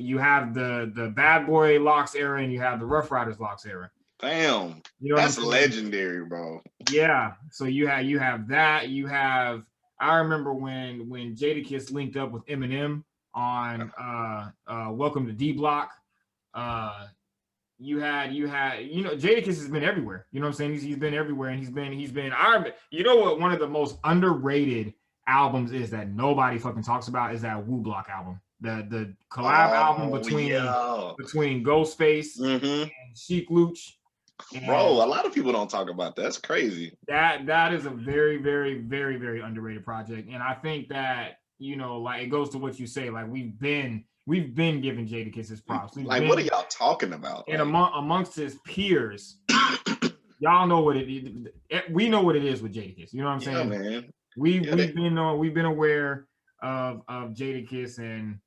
the Bad Boy Lox era and you have the Rough Riders Lox era. Damn, You know what I'm that's saying? legendary, bro. Yeah. So you have that. You have, I remember when Jadakiss linked up with Eminem on Welcome to D Block. You had Jadakiss has been everywhere. You know what I'm saying? He's been everywhere, and he's been you know what, one of the most underrated albums is that nobody fucking talks about is that Woo Block album. The collab album between Ghostface and Sheek Louch. Bro, a lot of people don't talk about that. That's crazy. That is a very, very, very, very underrated project. And I think that, you know, like, it goes to what you say, like, we've been giving Jadakiss his props. Like, what are y'all talking about? And like, amongst his peers, y'all know what it is. We know what it is with Jadakiss. You know what I'm saying? Man. We've been aware of Jadakiss, and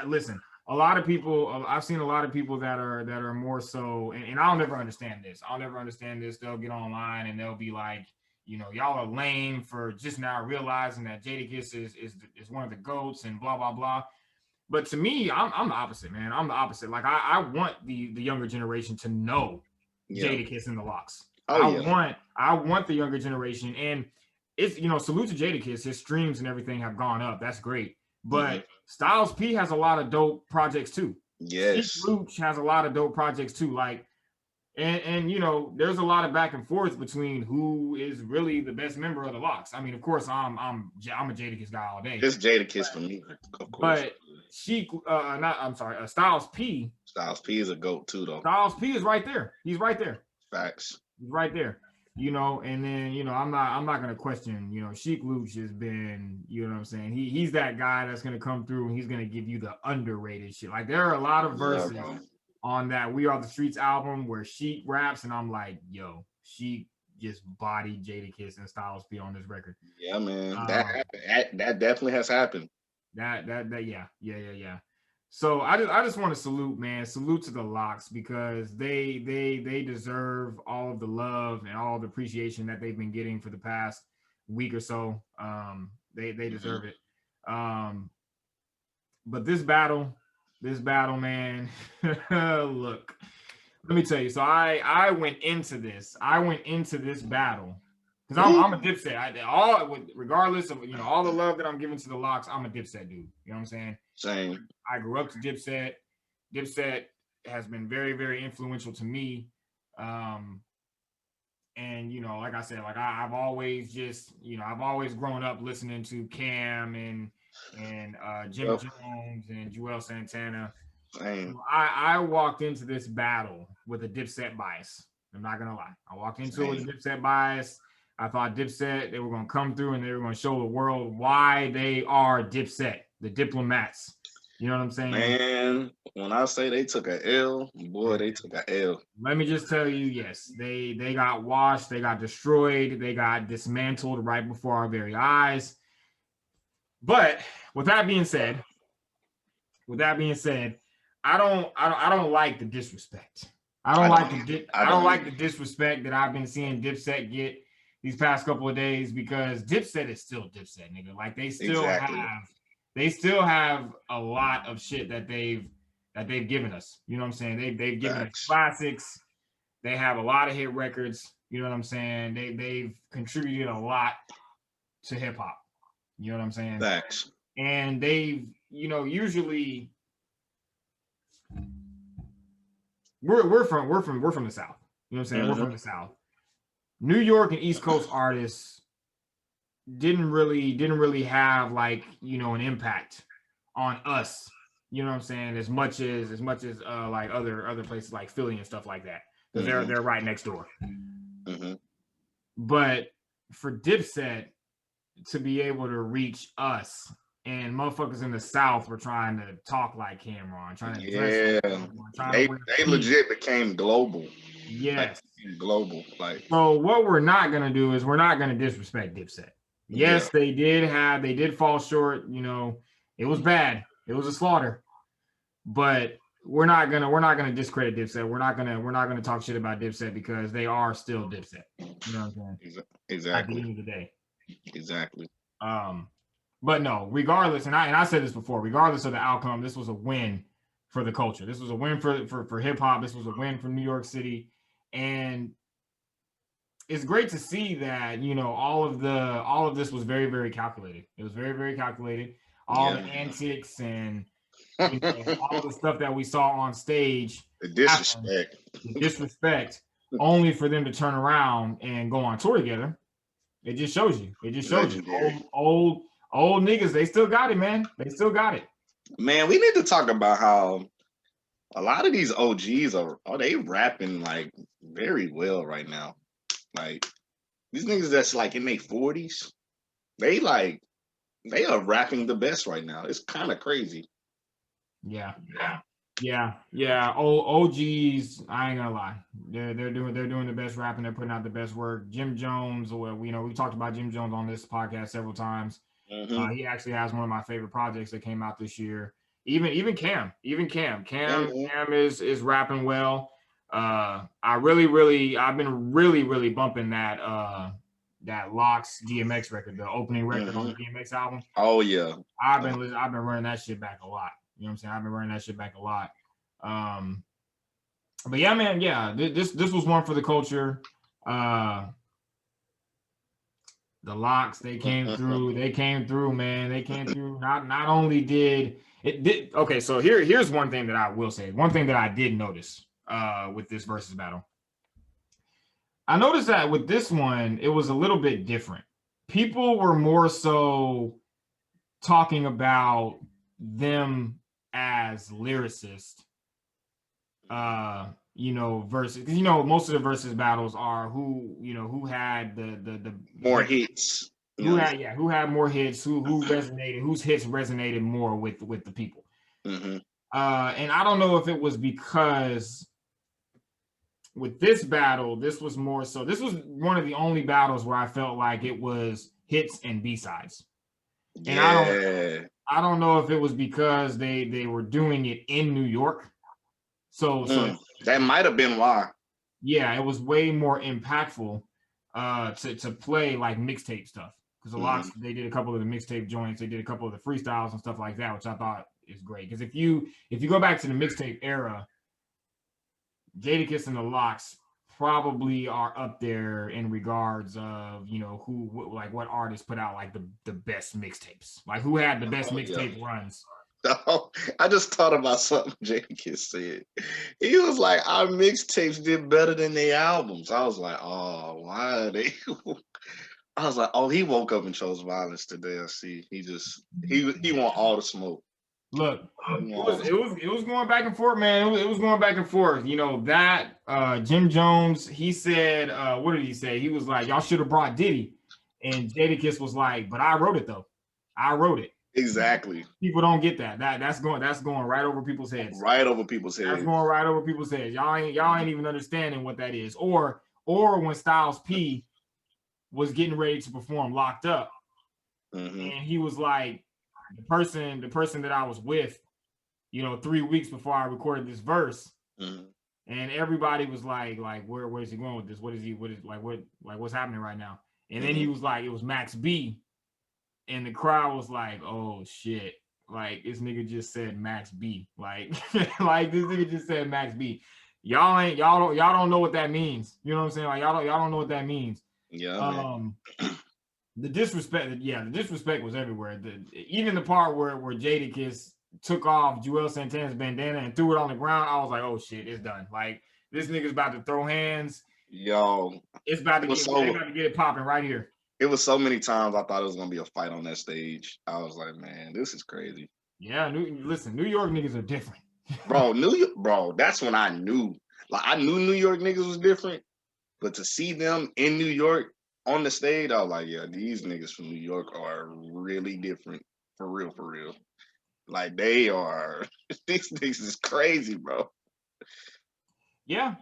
listen, a lot of people, I've seen a lot of people that are more so, and I'll never understand this. They'll get online and they'll be like, you know, y'all are lame for just now realizing that Jadakiss is one of the GOATs and blah blah blah. But to me, I'm the opposite, man. I'm the opposite. Like, I want the younger generation to know Jadakiss and the Lox. I want the younger generation, and it's, you know, salute to Jadakiss. His streams and everything have gone up. That's great. But Styles P has a lot of dope projects too. Yes. Sheek Louch has a lot of dope projects too. Like, and you know, there's a lot of back and forth between who is really the best member of the Lox. I mean, of course, I'm a Jadakiss guy all day. It's Jadakiss for me, of course. But Styles P. Styles P is a GOAT too, though. Styles P is right there. He's right there. Facts. He's right there. You know, and then, you know, I'm not gonna question, you know, Sheek Louch has been, you know what I'm saying? He's that guy that's gonna come through and he's gonna give you the underrated shit. Like, there are a lot of verses on that We Are the Streets album where Sheek raps, and I'm like, yo, Sheek just bodied Jadakiss and Styles P on this record. Yeah, man. That definitely has happened. Yeah. So I just want to salute to the Lox, because they deserve all of the love and all the appreciation that they've been getting for the past week or so. They deserve it. But this battle, man, look, let me tell you. So I went into this battle because I'm a Dipset. Regardless of, you know, all the love that I'm giving to the Lox, I'm a Dipset dude. You know what I'm saying? Same. I grew up to Dipset. Dipset has been very, very influential to me. And, you know, like I said, like I've always grown up listening to Cam and Jim Jones and Joel Santana. Same. I walked into this battle with a Dipset bias. I'm not gonna lie. I walked into it with a Dipset bias. I thought Dipset, they were gonna come through and they were gonna show the world why they are Dipset, the diplomats. You know what I'm saying? Man, when I say they took a L, boy, they took a L. Let me just tell you, yes, they got washed, they got destroyed, they got dismantled right before our very eyes. But with that being said, I don't like the disrespect. I don't like the disrespect that I've been seeing Dipset get these past couple of days, because Dipset is still Dipset, nigga. Like, they still have a lot of shit that they've given us. You know what I'm saying? They've given us classics. They have a lot of hit records. You know what I'm saying? They've contributed a lot to hip hop. You know what I'm saying? Facts. And they've, you know, usually we're from the South. You know what I'm saying? We're from the South. New York and East Coast artists didn't really have, like, you know, an impact on us. You know what I'm saying? As much as like other places like Philly and stuff like that. Because they're right next door. But for Dipset to be able to reach us and motherfuckers in the South were trying to talk like Cameron, trying to dress Yeah, like Cameron, trying they to wear they pink. legit became global. Like Yes. global. Like So what we're not gonna do is we're not gonna disrespect Dipset. yeah, Yes, they did fall short. You know, it was bad. It was a slaughter. But we're not gonna discredit Dipset. We're not gonna talk shit about Dipset because they are still Dipset. You know what I'm saying? At the exactly, end of the day. exactly. Um, but no, regardless, and I said this before, regardless of the outcome, this was a win for the culture. This was a win for hip hop. This was a win for New York City, and it's great to see that all of this was very very calculated. It was very very calculated. All the Yeah. antics and all the stuff that we saw on stage The happen, disrespect. the disrespect, only for them to turn around and go on tour together. It just shows you. It just shows you. Legendary. Old niggas, they still got it, man. They still got it. Man, we need to talk about how a lot of these OGs are they rapping like very well right now. Like these niggas that's like in their 40s, they are rapping the best right now. It's kind of crazy. Yeah. Yeah. OGs, I ain't gonna lie. They're doing the best rapping, they're putting out the best work. Jim Jones, well, we talked about Jim Jones on this podcast several times. Mm-hmm. He actually has one of my favorite projects that came out this year. Even Cam is rapping well. I've been really bumping that Lox DMX record, the opening record on the DMX album. Oh yeah. I've been running that shit back a lot. You know what I'm saying? I've been running that shit back a lot. But yeah, man, yeah, this was one for the culture. The Lox, they came through. They came through, man. They came through. Not only did it did okay. So here's one thing that I will say. One thing that I did notice with this versus battle. I noticed that with this one, it was a little bit different. People were more so talking about them as lyricists. Versus, most of the versus battles are who had the more hits. Who had more hits, who resonated, whose hits resonated more with the people. Mm-hmm. And I don't know if it was because with this battle, this was more so. This was one of the only battles where I felt like it was hits and B-sides. And I don't know if it was because they were doing it in New York. So that might have been why. Yeah, it was way more impactful to play like mixtape stuff. Because a lot they did a couple of the mixtape joints, they did a couple of the freestyles and stuff like that, which I thought is great. Because if you go back to the mixtape era, Jadakiss and the Lox probably are up there in regards of what artists put out like the best mixtapes, like who had the best mixtape runs. Oh, I just thought about something Jadakiss said. He was like, our mixtapes did better than their albums. I was like, oh, why are they? I was like, oh, he woke up and chose violence today. I see. He want all the smoke. Look, it was going back and forth, man. It was going back and forth. That Jim Jones, he said, what did he say? He was like, y'all should have brought Diddy. And Jadakiss was like, but I wrote it though. I wrote it. Exactly. People don't get that. That's going right over people's heads. Right over people's heads. That's going right over people's heads. Y'all ain't even understanding what that is. Or when Styles P was getting ready to perform Locked Up, and he was like, the person that I was with, 3 weeks before I recorded this verse, and everybody was like, where is he going with this? What's happening right now? And then he was like, it was Max B. And the crowd was like, "Oh shit! Like this nigga just said Max B. Like, like this nigga just said Max B. Y'all don't know what that means. You know what I'm saying? Like y'all don't know what that means. Yeah. The disrespect was everywhere. Even the part where Jadakiss took off Joel Santana's bandana and threw it on the ground, I was like, "Oh shit, it's done." Like this nigga's about to throw hands. Yo, it's about to get it popping right here. It was so many times I thought it was gonna be a fight on that stage. I was like, man, this is crazy. Yeah, New York niggas are different. Bro, that's when I knew. Like I knew New York niggas was different, but to see them in New York on the stage, I was like, yeah, these niggas from New York are really different. For real, for real. Like they are these niggas is crazy, bro. Yeah.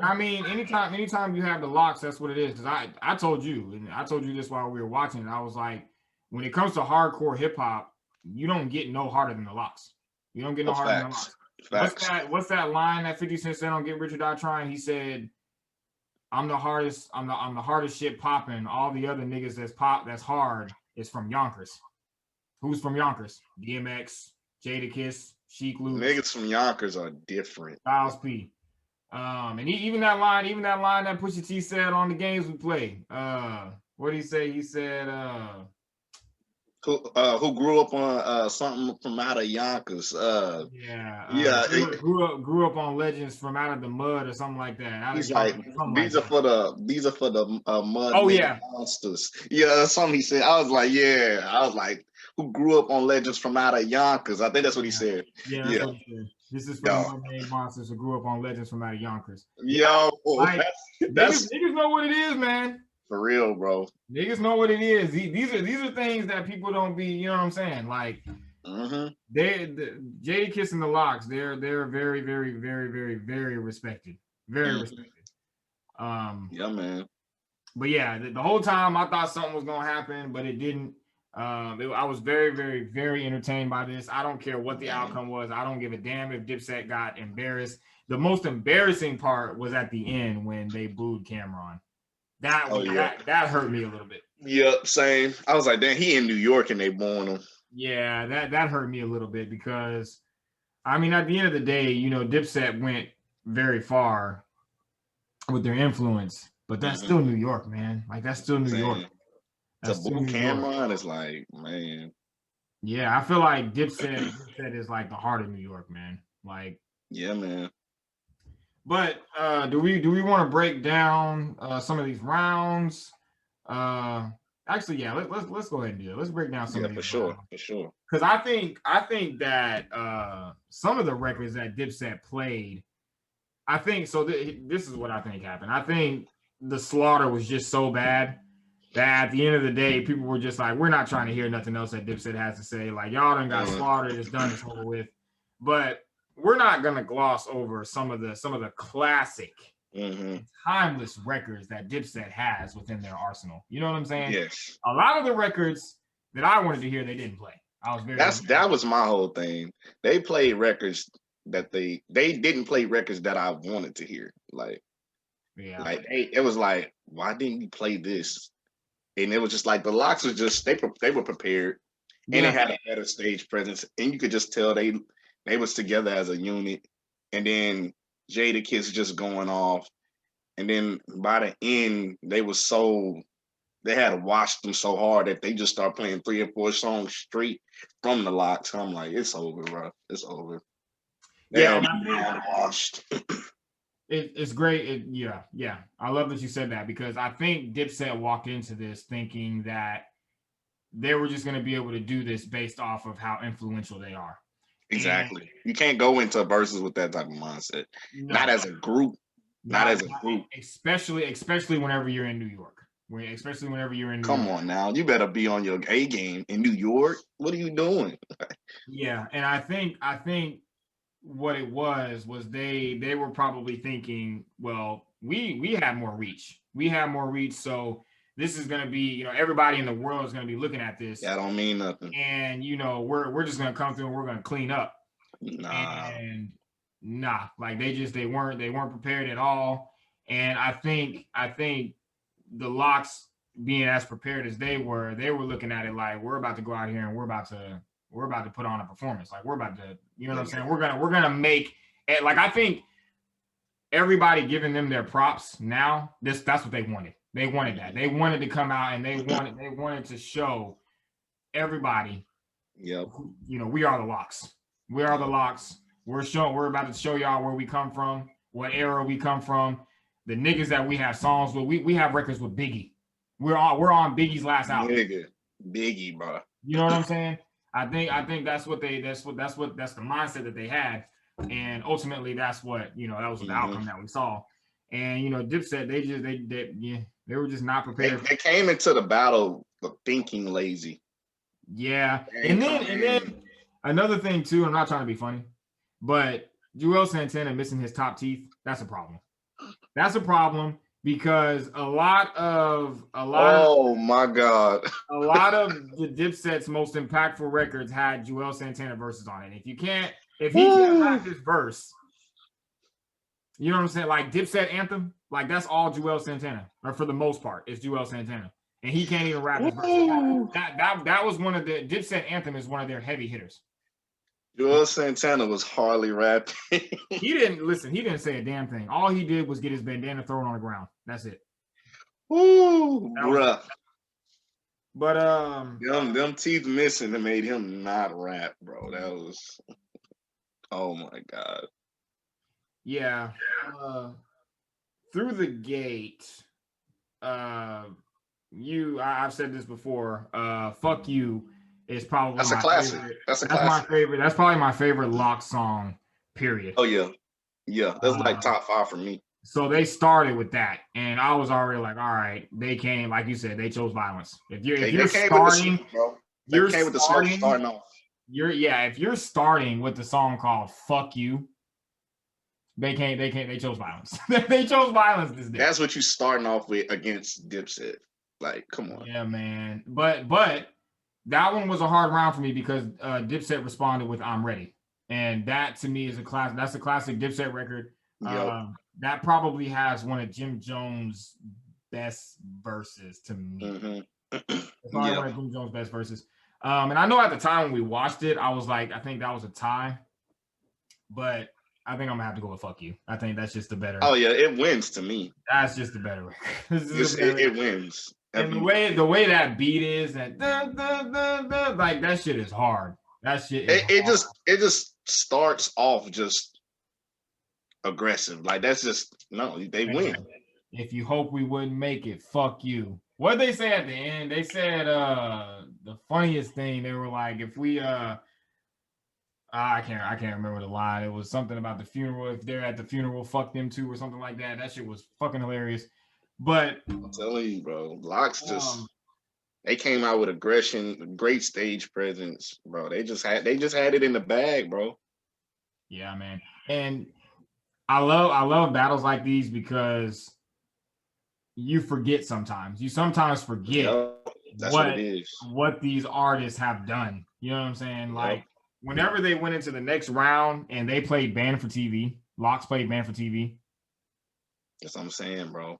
I mean, anytime you have the Lox, that's what it is. Because I told you, and I told you this while we were watching it. I was like, when it comes to hardcore hip hop, you don't get no harder than the Lox. You don't get no Oh, harder than the facts. Lox. Facts. What's that line that 50 Cent said on Get Rich or Die Trying? He said, I'm the hardest, I'm the hardest shit popping. All the other niggas that's hard is from Yonkers. Who's from Yonkers? DMX, Jadakiss, Sheik Luke, Niggas from Yonkers are different. Styles P. And even that line that Pusha T said on the games we play. What did he say? He said, Who grew up on something from out of Yonkers. Yeah, grew up on legends from out of the mud or something like that. Out of he's like, Yonkers, something these like are that. these are for the mud Oh made yeah, monsters. Yeah, that's something he said. I was like, yeah. I was like, who grew up on legends from out of Yonkers? I think that's what he said. yeah, that's Yeah. what he said. This is for the Yo, mud made monsters who grew up on legends from out of Yonkers. Yeah, yo, like that's niggas know what it is, man. for real, bro. Niggas know what it is. These are things that people don't be. You know what I'm saying? Like Jadakiss and the Lox. They're very very respected. Very respected. Yeah, man. But yeah, the whole time I thought something was gonna happen, but it didn't. I was very entertained by this. I don't care what the outcome was. I don't give a damn if Dipset got embarrassed. The most embarrassing part was at the end when they booed Cameron. That hurt me a little bit. Yep, same. I was like, damn, he in New York and they booing him. Yeah, that hurt me a little bit because, I mean, at the end of the day, you know, Dipset went very far with their influence, but that's still New York, man. Like that's still New York. To boo Cameron is like, man. Yeah, I feel like Dipset is like the heart of New York, man. Like, yeah, man. But do we want to break down some of these rounds? Actually, yeah, let's go ahead and do it. Let's break down some of these. For sure. Because I think that some of the records that Dipset played, I think so. This is what I think happened. I think the slaughter was just so bad that at the end of the day, people were just like, we're not trying to hear nothing else that Dipset has to say. Like, y'all done got slaughtered. It's done. It's over with. But we're not gonna gloss over some of the classic, timeless records that Dipset has within their arsenal. You know what I'm saying? Yes. A lot of the records that I wanted to hear, they didn't play. I was very. That was my whole thing. They played records that they didn't play records that I wanted to hear. Like, like it was like, why didn't you play this? And it was just like the Lox was just they were prepared, and they had a better stage presence, and you could just tell they was together as a unit. And then Jadakiss just going off, and then by the end they had washed them so hard that they just start playing 3 or 4 songs straight from the Lox. I'm like, it's over, bro. It's over. Washed. It's great. Yeah. I love that you said that because I think Dipset walked into this thinking that they were just going to be able to do this based off of how influential they are. Exactly. And you can't go into verses with that type of mindset. No. Not as a group. Not as a group. Especially whenever you're in New York. Especially whenever you're in New Come York. on now. You better be on your A game in New York. What are you doing? Yeah, and I think what it was they were probably thinking, well, we have more reach. We have more reach, so this is going to be, you know, everybody in the world is going to be looking at this. That don't mean nothing. And, you know, we're just going to come through and we're going to clean up. Like they weren't prepared at all. And I think the Lox being as prepared as they were looking at it like, we're about to go out here and we're about to put on a performance. Like we're about to, you know what I'm saying? We're going to make it. Like, I think everybody giving them their props now, that's what they wanted. They wanted that. They wanted to come out and they wanted to show everybody, you know, we are the Lox. We are the Lox. We're about to show y'all where we come from, what era we come from, the niggas that we have songs with. We have records with Biggie. We're on Biggie's last album. Biggie, bro. You know what I'm saying? I think that's the mindset that they had, and ultimately that's what, you know, that was the outcome that we saw. And, you know, Dipset, they were just not prepared. They came into the battle thinking lazy. Yeah. And then another thing too, I'm not trying to be funny, but Joel Santana missing his top teeth, that's a problem. That's a problem because a lot of Oh my God. a lot of the Dipset's most impactful records had Joel Santana verses on it. If he can't rap his verse, you know what I'm saying? Like Dipset Anthem, like that's all Joel Santana, or for the most part, it's Joel Santana. And he can't even rap his verses. That was one of the Dipset Anthem is one of their heavy hitters. Joel Santana was hardly rapping. He didn't say a damn thing. All he did was get his bandana thrown on the ground. That's it. Ooh, bruh. But them teeth missing that made him not rap, bro. That was, oh my God. Yeah. Through the Gate, I've said this before. Fuck You is probably that's a classic. Favorite. That's my favorite. That's probably my favorite Lox song. Period. Oh yeah, that's like top 5 for me. So they started with that, and I was already like, all right, they came, like you said, they chose violence. If you're starting, you're came with the smoke starting off. If you're starting with the song called "Fuck You," they chose violence. They chose violence this day. That's what you starting off with against Dipset. Like, come on. Yeah, man. But that one was a hard round for me because Dipset responded with "I'm Ready," and that to me is a classic. That's a classic Dipset record. Yep. That probably has one of Jim Jones' best verses to me. Mm-hmm. Probably one of Jim Jones' best verses. And I know at the time when we watched it, I was like, I think that was a tie. But I think I'm gonna have to go with "Fuck You." I think that's just the better. Oh yeah, it wins to me. That's just the better record. It wins. And the way that beat is, that like that shit is hard. That shit. It just starts off just aggressive. Like that's just they win. If you hope we wouldn't make it, fuck you. What did they say at the end? They said the funniest thing. They were like, if we I can't remember the line. It was something about the funeral. If they're at the funeral, fuck them too, or something like that. That shit was fucking hilarious. But I'm telling you, bro, Lox just they came out with aggression, great stage presence, bro. They just had it in the bag, bro. Yeah, man. And I love battles like these because you forget sometimes. You sometimes forget what it is. What these artists have done. You know what I'm saying? Like whenever they went into the next round and they played Band for TV, Lox played Band for TV. That's what I'm saying, bro.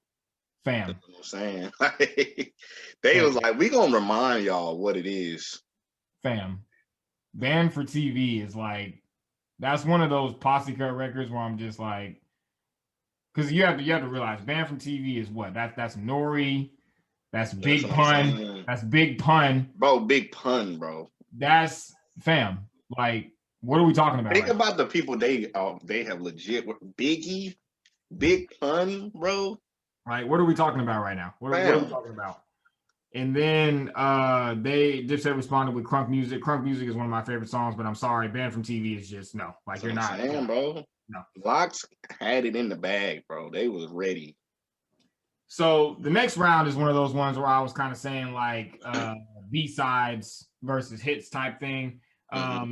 Fam. That's what I'm saying. They was like, we gonna remind y'all what it is. Fam. Band for TV is like, that's one of those posse cut records where I'm just like, because you have to realize Band from TV is what? That's Nori, that's Big Pun, that's Big Pun. Bro, Big Pun, bro. That's fam. Like, what are we talking about? Think about the people they have legit Biggie, Big Pun, bro. Right, what are we talking about right now? What are we talking about? And then Dipset responded with Crunk Music. Crunk Music is one of my favorite songs, but I'm sorry, Band from TV is just no. Like you're not saying, bro. No. Lox had it in the bag, bro. They was ready. So the next round is one of those ones where I was kind of saying like B-sides versus hits type thing.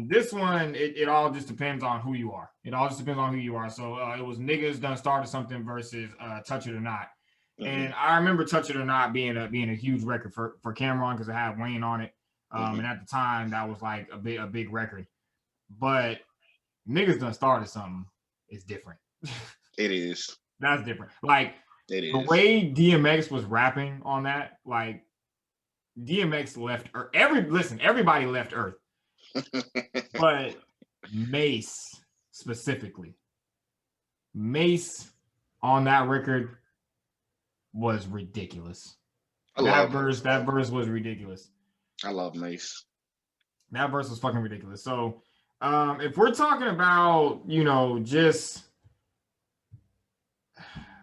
This one, it all just depends on who you are. It all just depends on who you are. So it was Niggas Done Started Something versus Touch It or Not. And I remember Touch It or Not being a huge record for Cameron because it had Wayne on it. And at the time, that was like a big record. But Niggas Done Started Something is different. It is. That's different. Like, it is. The way DMX was rapping on that, like, DMX left Earth. Everybody left Earth. But Mace specifically. Mace on that record was ridiculous. That verse was ridiculous. I love Mace. That verse was fucking ridiculous. So if we're talking about, just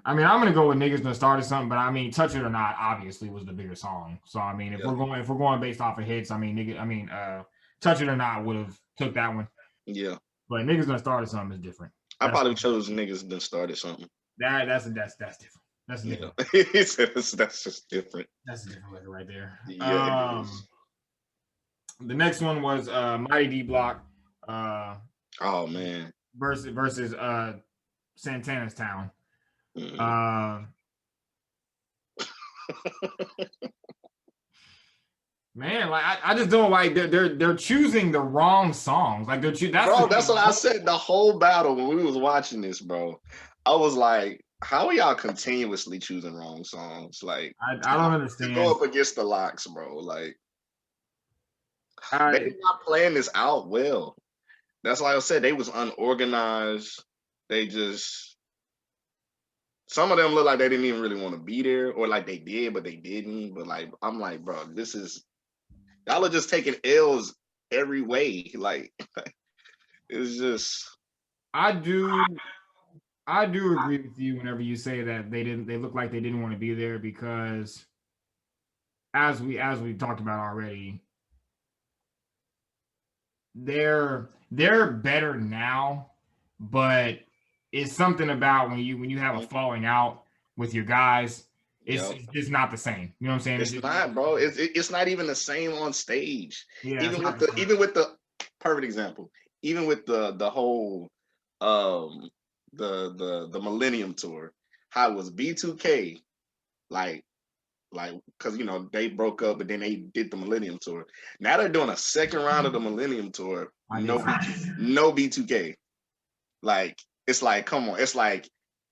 I'm gonna go with Niggas Done Started Something, but Touch It or Not obviously was the bigger song. So if we're going based off of hits, Touch It or Not would have took that one. Yeah. But Niggas Done Started Something is different. I probably chose Niggas Done Started Something. That's different. That's different. That's just different. That's a different record right there. Yeah. The next one was Mighty D Block Oh man. versus Santana's Town. Mm. Man, like I just don't like they're choosing the wrong songs. Like that's Bro, the that's thing. what I said the whole battle when we was watching this, bro. I was like, how are y'all continuously choosing wrong songs? Like I don't to go understand. up against the Lox, bro. Like they I not playing this out well. That's like I said, they was unorganized. They just some of them look like they didn't even really want to be there, or like they did, but they didn't. But like I'm like, bro, this is y'all are just taking L's every way. Like it's just I do I do agree with you whenever you say that they look like they didn't want to be there because as we talked about already, they're better now, but it's something about when you have a falling out with your guys, yo. it's just not the same. You know what I'm saying? It's not, bro. It's not even the same on stage. Yeah, it's Even not with the the same. even with the perfect example. Even with the whole um the Millennium Tour, how it was B2K, like because you know they broke up, but then they did the Millennium Tour. Now they're doing a second round of the Millennium Tour. I did see No B2K. Like it's like come on, it's like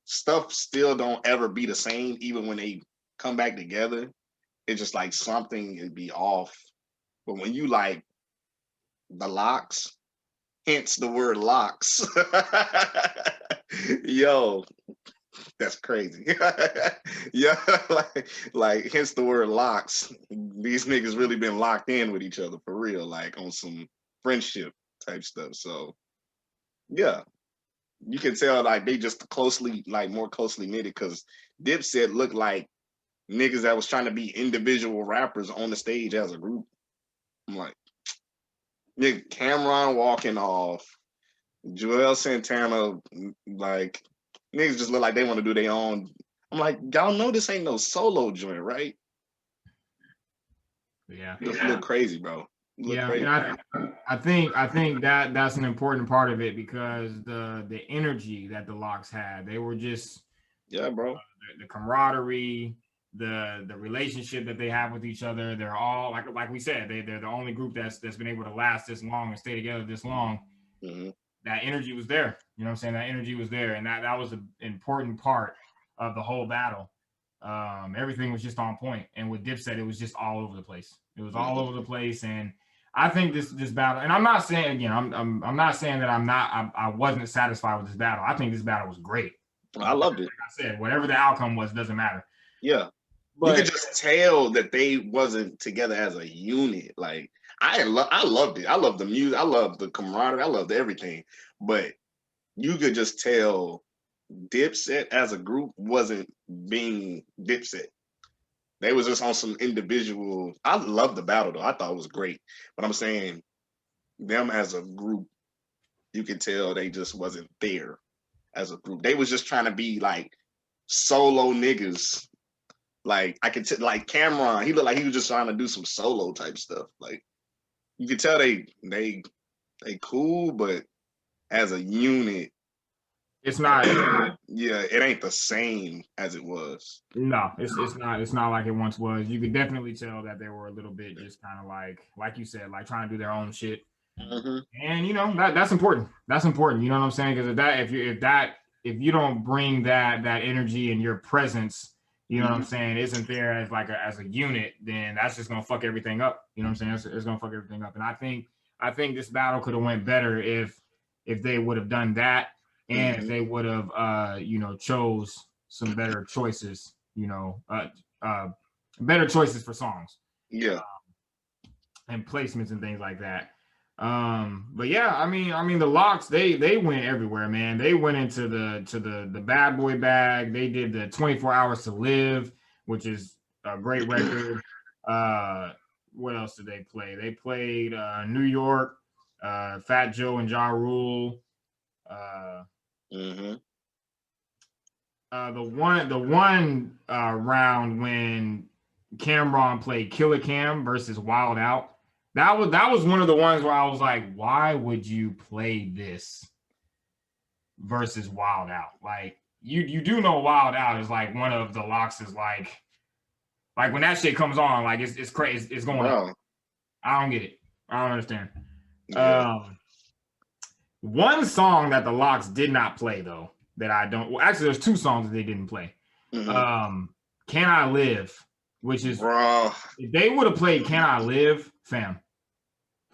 stuff still don't ever be the same, even when they come back together. It's just like something would be off. But when you like the Lox, hence the word locks, yo, that's crazy. Yeah, like hence the word locks. These niggas really been locked in with each other for real, like on some friendship type stuff. So yeah, you can tell like they just closely, like more closely knitted because Dipset looked like niggas that was trying to be individual rappers on the stage as a group. I'm like, nigga, Cameron walking off, Joel Santana, like niggas just look like they want to do their own. I'm like, y'all know this ain't no solo joint, right? Yeah. Just look crazy, bro. Look Yeah, crazy. and I think that that's an important part of it because the energy that the Locks had, they were just Yeah, bro. the camaraderie, the relationship that they have with each other. They're all like we said, they're the only group that's been able to last this long and stay together this long. Mm-hmm. That energy was there. You know what I'm saying? That energy was there, and that was an important part of the whole battle. Everything was just on point, and with Dipset, it was just all over the place. It was all over the place, and I think this battle, and I'm not saying again, I'm not saying that I wasn't satisfied with this battle. I think this battle was great. I loved it. Like I said, whatever the outcome was, doesn't matter. Yeah, you could But just tell that they wasn't together as a unit. Like I loved it. I love the music. I love the camaraderie. I loved everything. But you could just tell Dipset as a group wasn't being Dipset. They was just on some individual. I love the battle though. I thought it was great. But I'm saying them as a group, you could tell they just wasn't there as a group. They was just trying to be like solo niggas. Like I could like Cameron, he looked like he was just trying to do some solo type stuff. Like you could tell they cool, but as a unit, it's not. yeah, it ain't the same as it was. No, it's not like it once was. You could definitely tell that they were a little bit just kind of like you said, like trying to do their own shit. Mm-hmm. And you know that's important. That's important. You know what I'm saying? Because if you don't bring that energy and your presence, you know what I'm saying, isn't there as like as a unit, then that's just gonna fuck everything up. You know what I'm saying? It's gonna fuck everything up. And I think this battle could have went better if they would have done that and if they would have chose some better choices. Better choices for songs Yeah. and placements and things like that. But yeah, I mean the Lox, they went everywhere, man. They went into the bad boy bag. They did the 24 hours to live, which is a great record. What else did they play? They played New York, Fat Joe and Ja Rule. Mm-hmm. The one round when Cameron played Killer Cam versus Wild Out. That was one of the ones where I was like, why would you play this versus Wild Out? Like you do know Wild Out is like one of the Lox's like when that shit comes on, like it's crazy, it's going up. I don't get it. I don't understand. Yeah. One song that the Lox did not play though, that I don't. Well, actually, there's 2 songs that they didn't play. Can I Live, which is Bro. If they would have played Can I Live, fam.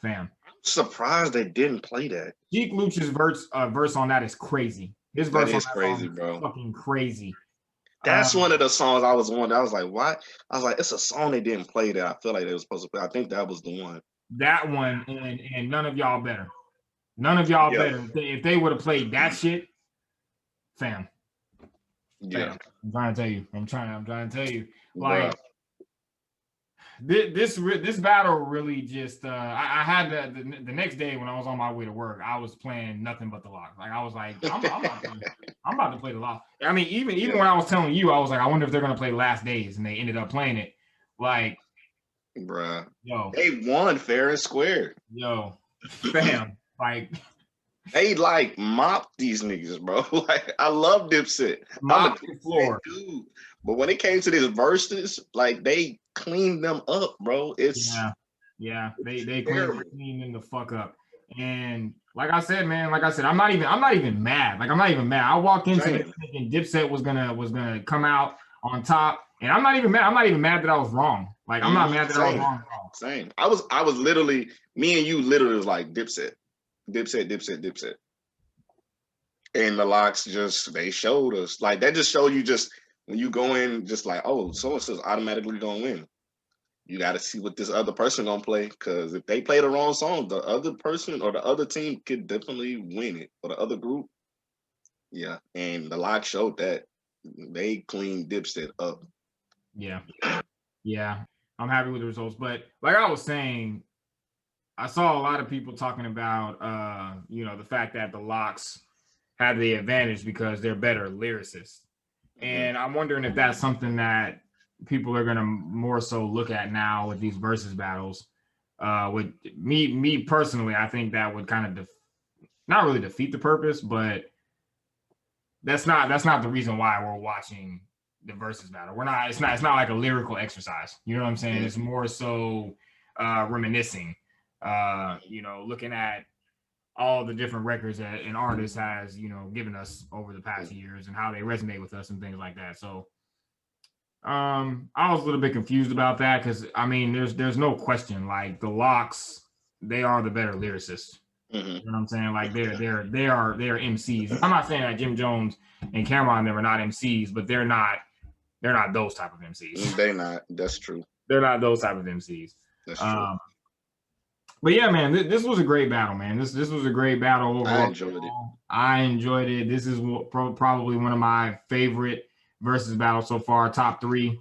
I'm surprised they didn't play that. Jeek Luch's verse on that is crazy. His verse That is on that crazy, song is bro. fucking crazy. That's one of the songs I was wondering. I was like, why? I was like, it's a song they didn't play that I feel like they were supposed to play. I think that was the one. That one, and none of y'all better. None of y'all better. If they would have played that shit, fam. Yeah. I'm trying to tell you. I'm trying to tell you. Like this battle really just I had the next day when I was on my way to work, I was playing nothing but the Lox. Like I was like, I'm about to play the Lox. I mean, even when I was telling you, I was like, I wonder if they're gonna play Last Days, and they ended up playing it. Like, bruh, yo, they won fair and square. Yo, fam, like they like mopped these niggas, bro. Like I love Dipset. Mopped the floor, dude. But when it came to these verses, like they cleaned them up, bro. It's they cleaned them the fuck up. And like I said, man, I'm not even mad. Like I'm not even mad. I walked into it thinking Dipset was gonna come out on top, and I'm not even mad. I'm not even mad that I was wrong. Like I'm not mad that I was wrong. Same. I was literally, me and you literally was like Dipset. And the Lox they showed us. Like that just showed you just when you go in, just like, oh, so-and-so's automatically gonna win. You gotta see what this other person gonna play. Cause if they play the wrong song, the other person or the other team could definitely win it. Or the other group. Yeah. And the Lox showed that. They cleaned Dipset up. Yeah. I'm happy with the results. But like I was saying, I saw a lot of people talking about the fact that the Lox had the advantage because they're better lyricists. And I'm wondering if that's something that people are gonna more so look at now with these versus battles. With me personally, I think that would kind of not really defeat the purpose, but that's not the reason why we're watching the versus battle. It's not like a lyrical exercise. You know what I'm saying? It's more so reminiscing. Looking at all the different records that an artist has, given us over the past years and how they resonate with us and things like that. So I was a little bit confused about that because I mean, there's no question. Like the Lox, they are the better lyricists. You know what I'm saying? Like they are MCs. I'm not saying that Jim Jones and Cameron them are not MCs, but they're not those type of MCs. They're not. That's true. They're not those type of MCs. That's true. But yeah, man, this was a great battle, man. This was a great battle overall. I enjoyed it. This is probably one of my favorite versus battles so far, top 3.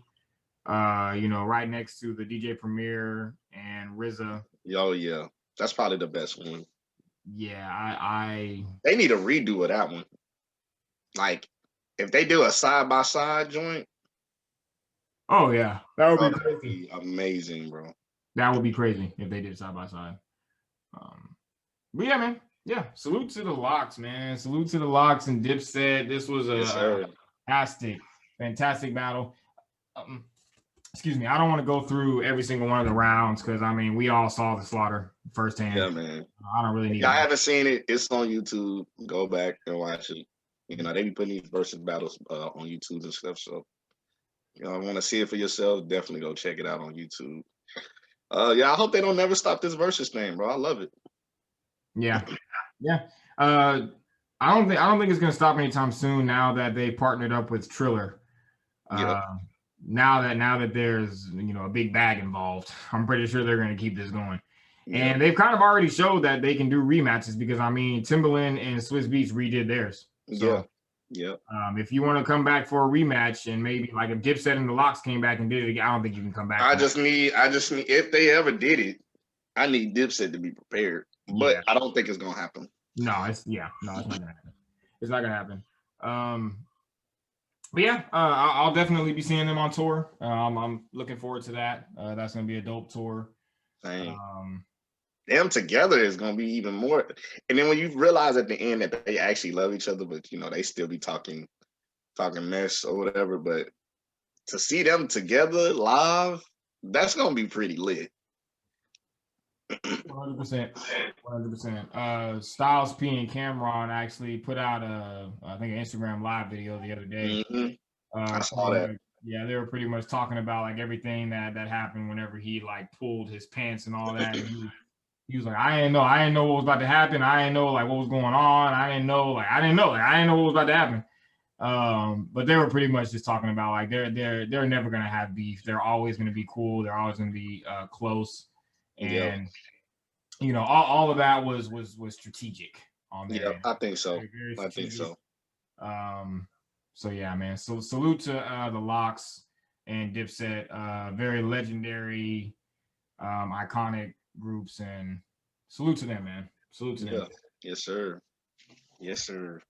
Right next to the DJ Premier and RZA. Oh yeah, that's probably the best one. Yeah, they need a redo of that one. Like if they do a side by side joint. Oh yeah, that would be crazy. Be amazing, bro. That would be crazy if they did side by side. But yeah, man. Yeah, salute to the Lox, man. Salute to the Lox and Dipset. This was a fantastic battle. Excuse me. I don't want to go through every single one of the rounds because I mean we all saw the slaughter firsthand. Yeah, man. I don't really need. I haven't seen it. It's on YouTube. Go back and watch it. They be putting these versus battles on YouTube and stuff. So, I want to see it for yourself. Definitely go check it out on YouTube. I hope they don't never stop this versus thing, bro. I love it. Yeah. I don't think it's gonna stop anytime soon. Now that they partnered up with Triller. Now that there's a big bag involved, I'm pretty sure they're gonna keep this going. And they've kind of already showed that they can do rematches because I mean Timbaland and Swiss Beats redid theirs. So, if you want to come back for a rematch and maybe like if Dipset and the Lox came back and did it again, I don't think you can come back. I just need if they ever did it, I need Dipset to be prepared. But I don't think it's gonna happen. No, it's not gonna happen. It's not gonna happen. But yeah, I'll definitely be seeing them on tour. I'm looking forward to that. That's gonna be a dope tour. Same. them together is gonna be even more. And then when you realize at the end that they actually love each other, but they still be talking mess or whatever. But to see them together live, that's gonna be pretty lit. 100%. 100%. Styles P and Cameron actually put out I think an Instagram live video the other day. I saw that. Yeah, they were pretty much talking about like everything that happened whenever he like pulled his pants and all that. And he was like, I didn't know what was about to happen. I didn't know like what was going on. I didn't know what was about to happen. But they were pretty much just talking about like they're never gonna have beef. They're always gonna be cool. They're always gonna be close. And all of that was strategic on there. Yeah, I think so. I think so. So yeah, man. So salute to the Lox and Dipset, very legendary, iconic groups, and salute to them, man. Salute to them. Yes, sir. Yes, sir.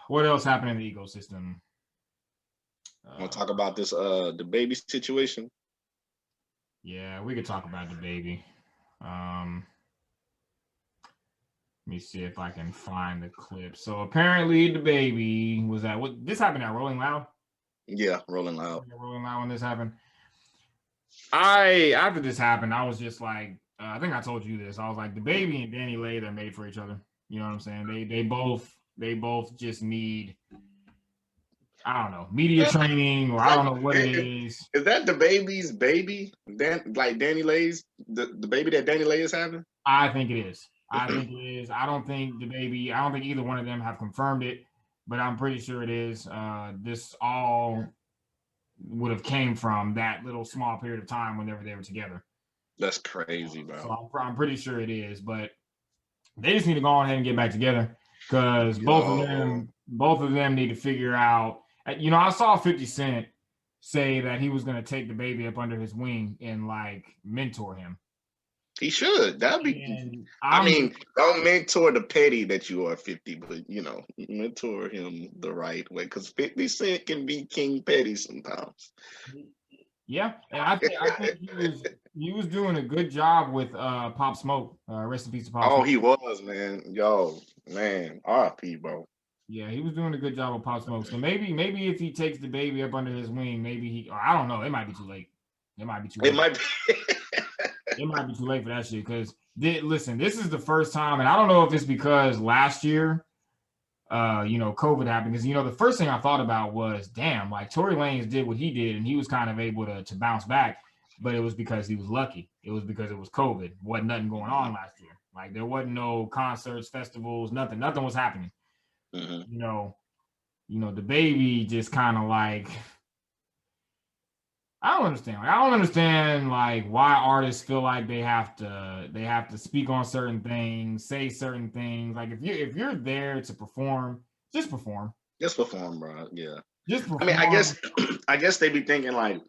What else happened in the ecosystem? Want to talk about this Dababy situation? Yeah, we could talk about Dababy. Let me see if I can find the clip. So apparently Dababy was at what this happened at Rolling Loud? Yeah, Rolling Loud. Rolling Loud when this happened. After this happened, I was just like, I think I told you this. I was like, Dababy and Danny Lay, they're made for each other. You know what I'm saying? They both just need, I don't know, media training, or I don't know what it is. Is that Dababy's baby? Like Danny Lay's the baby that Danny Lay is having? I think it is. I don't think either one of them have confirmed it, but I'm pretty sure it is. This all would have came from that little small period of time whenever they were together. That's crazy, bro. So I'm pretty sure it is, but they just need to go ahead and get back together because both of them need to figure out. I saw 50 Cent say that he was going to take Dababy up under his wing and like mentor him. He should. That'd be. I mean, don't mentor the petty that you are 50, but mentor him the right way because 50 Cent can be King Petty sometimes. Yeah, and I think he was doing a good job with Pop Smoke. Rest in peace to Pop Smoke. Oh, he was, man. Yo, man, R.I.P., bro. Yeah, he was doing a good job with Pop Smoke. So maybe if he takes Dababy up under his wing, I don't know. It might be too late. It might be too late. It might be too late for that shit because listen, this is the first time, and I don't know if it's because last year, COVID happened. Because the first thing I thought about was, damn, like Tory Lanez did what he did, and he was kind of able to bounce back, but it was because he was lucky. It was because it was COVID. Wasn't nothing going on last year. Like there wasn't no concerts, festivals, nothing. Nothing was happening. Mm-hmm. Dababy just kind of like. I don't understand like why artists feel like they have to speak on certain things, say certain things. Like if you're there to perform, just perform. Just perform, bro. Yeah. Just perform. I mean, I guess they be thinking like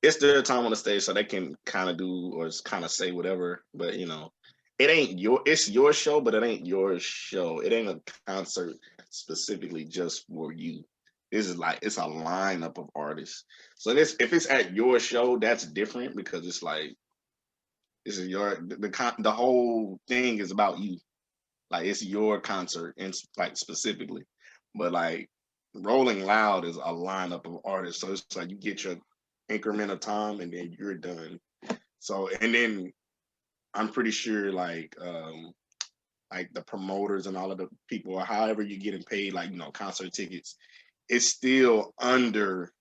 it's their time on the stage, so they can kind of do or kind of say whatever. But it's your show, but it ain't your show. It ain't a concert specifically just for you. This is like it's a lineup of artists. So if it's at your show, that's different because it's like this is the whole thing is about you. Like it's your concert and like specifically. But like Rolling Loud is a lineup of artists. So it's like you get your increment of time and then you're done. So and then I'm pretty sure like the promoters and all of the people or however you're getting paid, like concert tickets. It's still under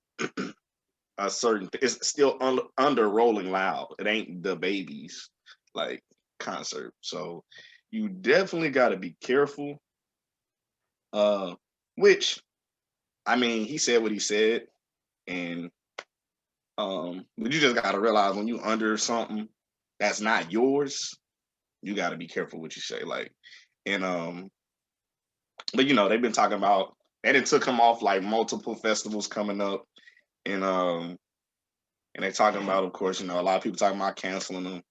it's still under Rolling Loud. It ain't Dababy's like concert. So you definitely got to be careful. Which, I mean, he said what he said. And, but you just got to realize when you under something that's not yours, you got to be careful what you say. Like, and, but they've been talking about, and it took him off like multiple festivals coming up, and they're talking about, of course, a lot of people talking about canceling them.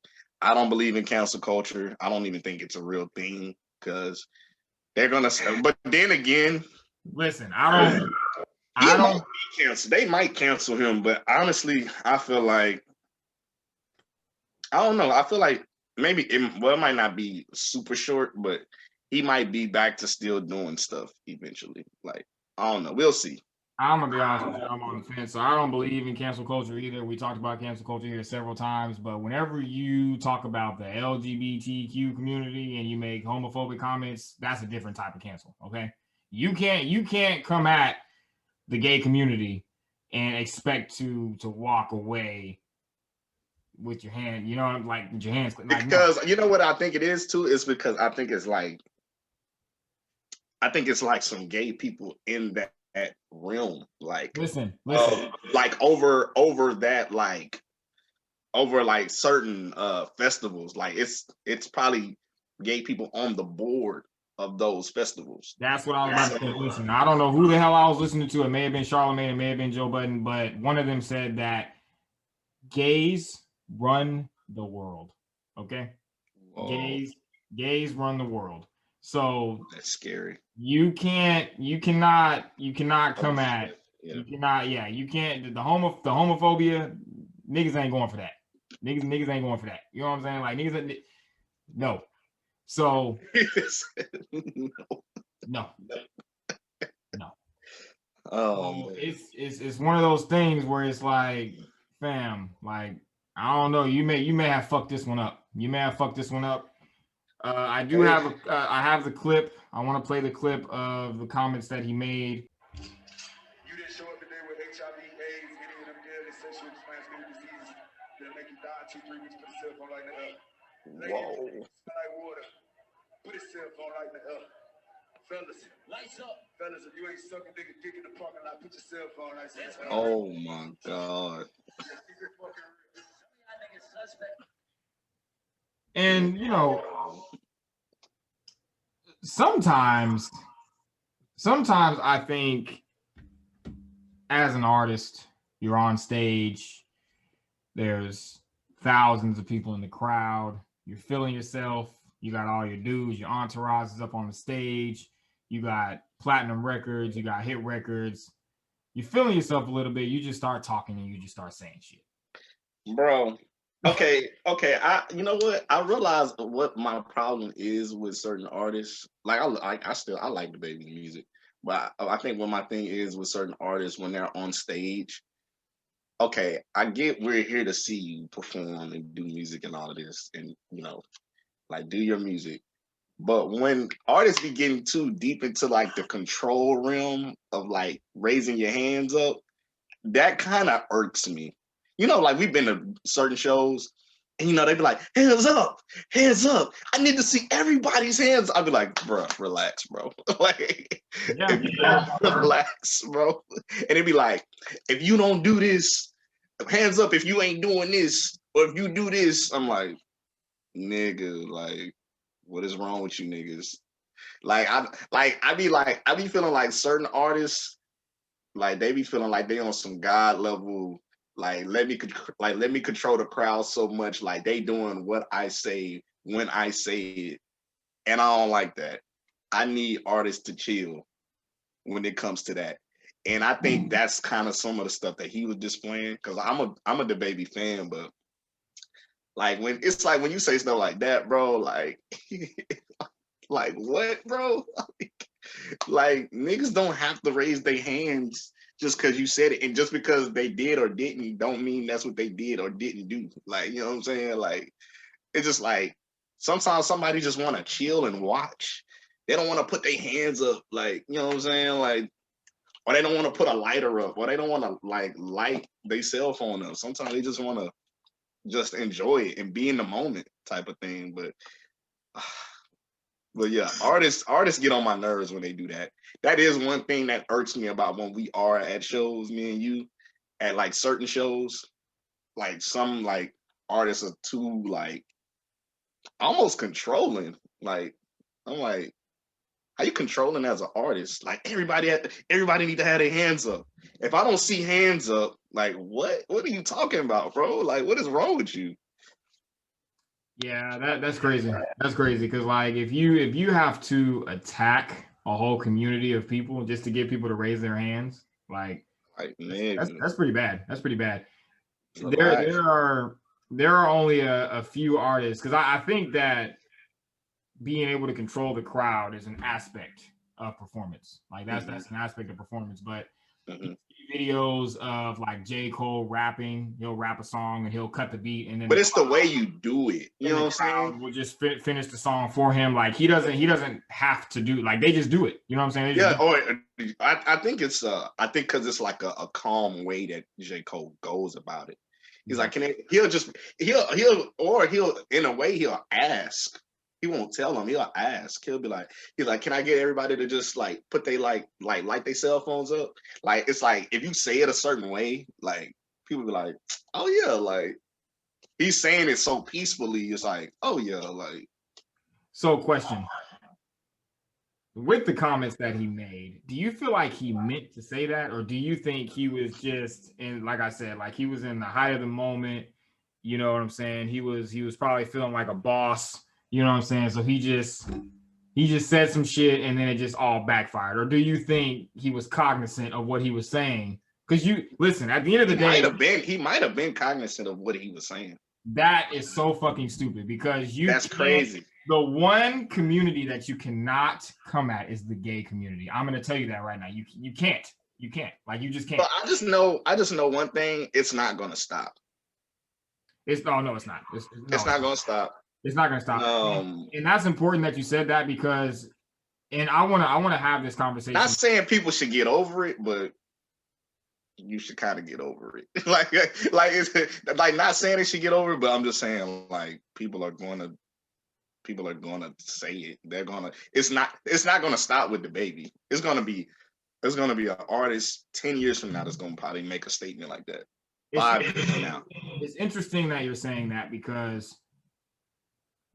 I don't believe in cancel culture. I don't even think it's a real thing because they're gonna. But then again, listen, I don't cancel. They might cancel him, but honestly, I feel like I don't know. I feel like maybe it might not be super short, but he might be back to still doing stuff eventually. Like I don't know. We'll see. I'm gonna be honest with you, I'm on the fence. So I don't believe in cancel culture either. We talked about cancel culture here several times, but whenever you talk about the LGBTQ community and you make homophobic comments, that's a different type of cancel. Okay, you can't come at the gay community and expect to walk away with your hand, like with your hands, like no. Because you know what I think it is too? It's because I think it's like some gay people in that realm. Listen. Like over that over like certain festivals. Like it's probably gay people on the board of those festivals. That's what I was about to say. Listen, I don't know who the hell I was listening to. It may have been Charlamagne, it may have been Joe Budden, but one of them said that gays run the world. Okay, Whoa, gays run the world. So that's scary. you cannot come at Yeah. you can't the homophobia. Niggas ain't going for that. Niggas ain't going for that. You know what I'm saying? Like niggas, no. So no. Oh, So it's one of those things where it's like, fam, like I don't know, you may have fucked this one up. You may have fucked this one up. I do have I have the clip. I want to play the clip of the comments that he made. You didn't show up today with HIV, AIDS, any of them deadly sexually transmitted diseases that'll make you die 2-3 weeks. Put a cell phone light in the air. whoa. Smell like water. Put a cell phone light in the air. Fellas, lights up. Fellas, if you ain't sucking dick in the parking lot, put your cell phone lights in the air. Oh my God. And sometimes I think as an artist, you're on stage, there's thousands of people in the crowd, you're feeling yourself, you got all your dudes, your entourage is up on the stage, you got platinum records, you got hit records, you're feeling yourself a little bit, you just start talking and you just start saying shit. Bro. Okay. You know what? I realize what my problem is with certain artists. Like I like Dababy music, but I think what my thing is with certain artists when they're on stage. Okay, I get we're here to see you perform and do music and all of this, and like do your music. But when artists be getting too deep into like the control realm of like raising your hands up, that kind of irks me. Like we've been to certain shows and they be like, hands up. I need to see everybody's hands. I'd be like, bro, relax, bro. Like, relax, bro. And it'd be like, if you don't do this, hands up if you ain't doing this, or if you do this. I'm like, nigga, like, what is wrong with you niggas? I be feeling like certain artists, like they be feeling like they on some God level. Like let me control the crowd so much. Like they doing what I say when I say it, and I don't like that. I need artists to chill when it comes to that, and I think that's kind of some of the stuff that he was displaying. Because I'm a Dababy fan, but like when you say stuff like that, bro, like like what, bro? Like niggas don't have to raise their hands just because you said it, and just because they did or didn't don't mean that's what they did or didn't do. Like, you know what I'm saying? Like, it's just like sometimes somebody just want to chill and watch. They don't want to put their hands up, like, you know what I'm saying? Like, or they don't want to put a lighter up, or they don't want to like light their cell phone up. Sometimes they just want to just enjoy it and be in the moment type of thing. But yeah, artists get on my nerves when they do that. That is one thing that irks me about when we are at shows, me and you, at like certain shows. Like some like artists are too like almost controlling. Like I'm like, how you controlling as an artist? Like everybody need to have their hands up. If I don't see hands up, like what are you talking about, bro? Like what is wrong with you? Yeah, that's crazy. That's crazy because like if you have to attack a whole community of people just to get people to raise their hands, like man, that's pretty bad. That's pretty bad. Relax. There are there are only a few artists, because I think that being able to control the crowd is an aspect of performance. Like that's an aspect of performance. But Mhm. videos of like J. Cole rapping, he'll rap a song and he'll cut the beat, and then But it's the way you do it. You know what I'm saying? crowd will just finish the song for him. Like he doesn't have to do, like they just do it. You know what I'm saying? They Yeah. just Or I think it's I think because it's like a calm way that J. Cole goes about it. He's like, he'll in a way he'll ask. He won't tell them. He'll ask. He's like, can I get everybody to just like put they like light their cell phones up? Like it's like if you say it a certain way, like people be like, oh yeah, like he's saying it so peacefully. It's like, oh yeah, like. So, question. With the comments that he made, do you feel like he meant to say that, or do you think he was just in, like I said, like he was in the height of the moment? You know what I'm saying? He was probably feeling like a boss. You know what I'm saying? So he just said some shit, and then it just all backfired. Or do you think he was cognizant of what he was saying? Because you listen, at the end of the day, He might have been cognizant of what he was saying. that is so fucking stupid, because that's crazy. The one community that you cannot come at is the gay community. I'm going to tell you that right now. You can't. Like you just can't. But I just know one thing. It's not going to stop. No, it's not. It's not going to stop. It's not going to stop. And that's important that you said that, because, and I want to have this conversation. Not saying people should get over it, but you should kind of get over it. like it's like not saying they should get over it, but I'm just saying like people are going to say it. It's not going to stop with Dababy. It's going to be an artist 10 years from now that's going to probably make a statement like that. 5 years from now. It's interesting that you're saying that, because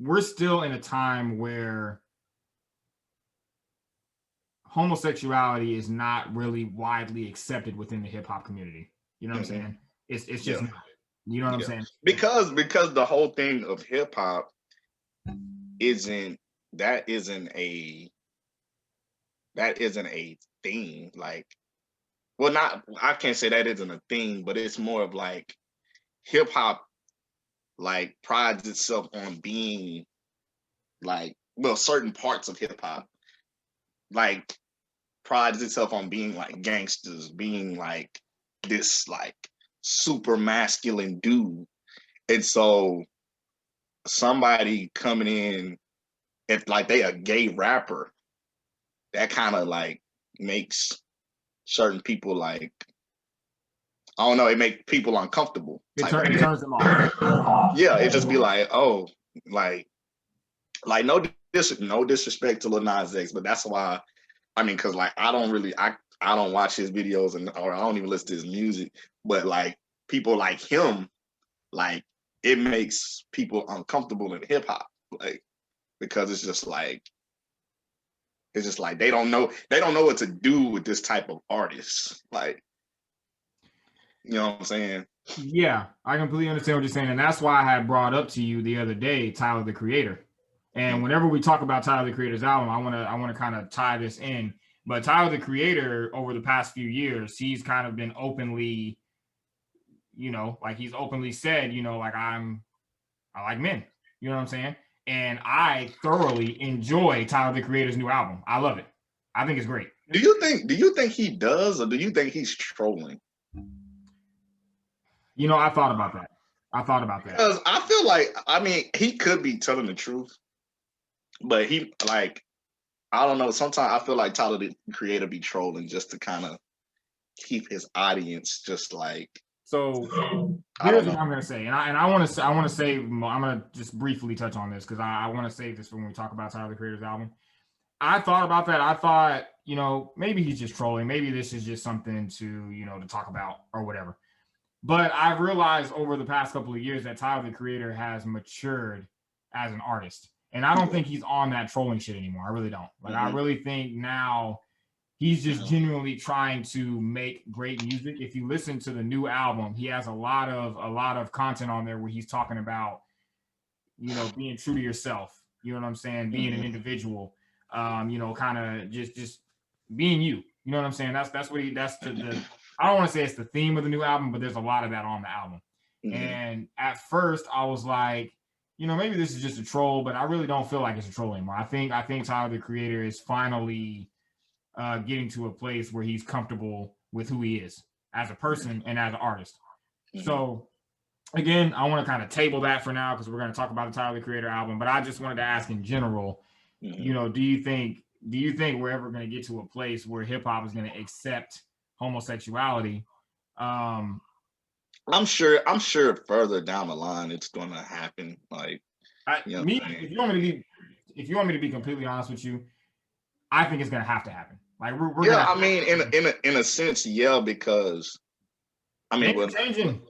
we're still in a time where homosexuality is not really widely accepted within the hip hop community. You know what I'm saying? It's just not. You know what I'm saying? Because the whole thing of hip hop isn't a thing. Like, well, not I can't say that isn't a thing, but it's more of like hip hop like prides itself on being like, well, certain parts of hip hop like prides itself on being like gangsters, being like this like super masculine dude. And so somebody coming in, if like they a gay rapper, that kind of like makes certain people like, I don't know, it makes people uncomfortable. It turns them off. Yeah, it just be like, oh, like no disrespect to Lil Nas X, but that's why, I mean, because like I don't watch his videos or I don't even listen to his music, but like people like him, like it makes people uncomfortable in hip hop, like because it's just like they don't know what to do with this type of artist, like, you know what I'm saying? Yeah, I completely understand what you're saying, and that's why I had brought up to you the other day Tyler the Creator. And whenever we talk about Tyler the Creator's album, I want to kind of tie this in. But Tyler the Creator, over the past few years, he's kind of been openly, you know, like he's openly said, you know, like I like men. You know what I'm saying? And I thoroughly enjoy Tyler the Creator's new album. I love it. I think it's great. Do you think he does, or do you think he's trolling? You know, I thought about that. Because I feel like, I mean, he could be telling the truth, but he, like, I don't know. Sometimes I feel like Tyler the Creator be trolling just to kind of keep his audience just like. So here's what I'm gonna say, and I want to say I'm gonna just briefly touch on this because I want to save this for when we talk about Tyler the Creator's album. I thought about that. I thought, you know, maybe he's just trolling. Maybe this is just something to, you know, to talk about or whatever. But I've realized over the past couple of years that Tyler the Creator has matured as an artist. And I don't think he's on that trolling shit anymore. I really don't. Like, I really think now he's just genuinely trying to make great music. If you listen to the new album, he has a lot of content on there where he's talking about, you know, being true to yourself. You know what I'm saying? Being an individual. You know, kind of just being you. You know what I'm saying? That's what the I don't want to say it's the theme of the new album, but there's a lot of that on the album. And at first I was like, maybe this is just a troll, but I really don't feel like it's a troll anymore. I think Tyler the Creator is finally getting to a place where he's comfortable with who he is as a person and as an artist. So again, I want to kind of table that for now because we're going to talk about the Tyler the Creator album. But I just wanted to ask in general, do you think we're ever going to get to a place where hip hop is going to accept homosexuality? I'm sure further down the line it's going to happen. Like, if you want me to be completely honest with you, I think it's going to have to happen. Like we're yeah. I mean, in a sense, yeah, because I mean, things are changing.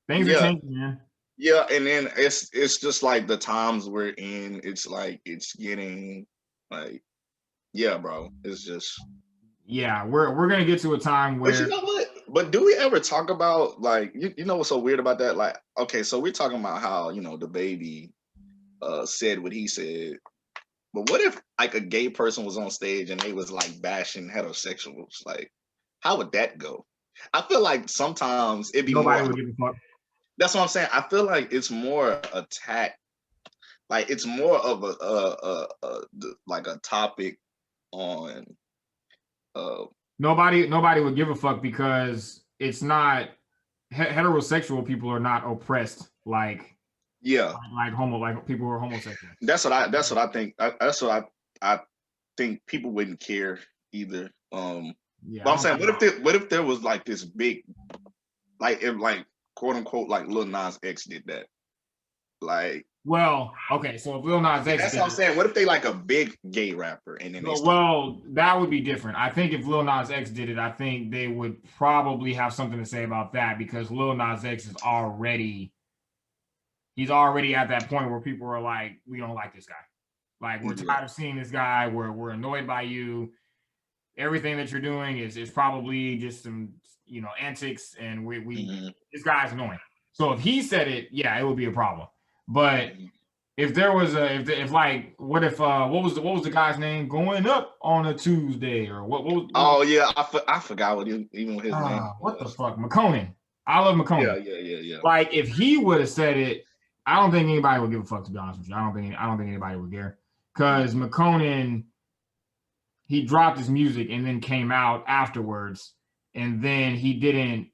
Things are changing, man. Yeah, and then it's just like the times we're in. It's like it's getting like, yeah, bro. It's just we're gonna get to a time where. But you know what? But do we ever talk about like you know what's so weird about that? Like, okay, so we're talking about how Dababy said what he said. But what if like a gay person was on stage and they was like bashing heterosexuals? Like, how would that go? I feel like sometimes it'd be nobody would give a fuck. That's what I'm saying. I feel like it's more attack. Like it's more of a topic on. Nobody would give a fuck because it's not heterosexual people are not oppressed like like people who are homosexual. That's what I think. That's what I think people wouldn't care either. But I'm saying, what if there was like this big, like if like quote unquote like Lil Nas X did that, like. Well, okay, so if Lil Nas X, that's what I'm saying. What if they like a big gay rapper and then that would be different. I think if Lil Nas X did it, I think they would probably have something to say about that because Lil Nas X is already at that point where people are like, we don't like this guy. Like we're tired of seeing this guy. We're annoyed by you. Everything that you're doing is probably just some antics, and we this guy's annoying. So if he said it, it would be a problem. But if there was what was the guy's name? Going up on a Tuesday or what was? Oh yeah, I forgot what even his name. What the fuck, McConan? I love McConan. Yeah. Like if he would have said it, I don't think anybody would give a fuck. To be honest with you, I don't think anybody would care because McConan, he dropped his music and then came out afterwards, and then he didn't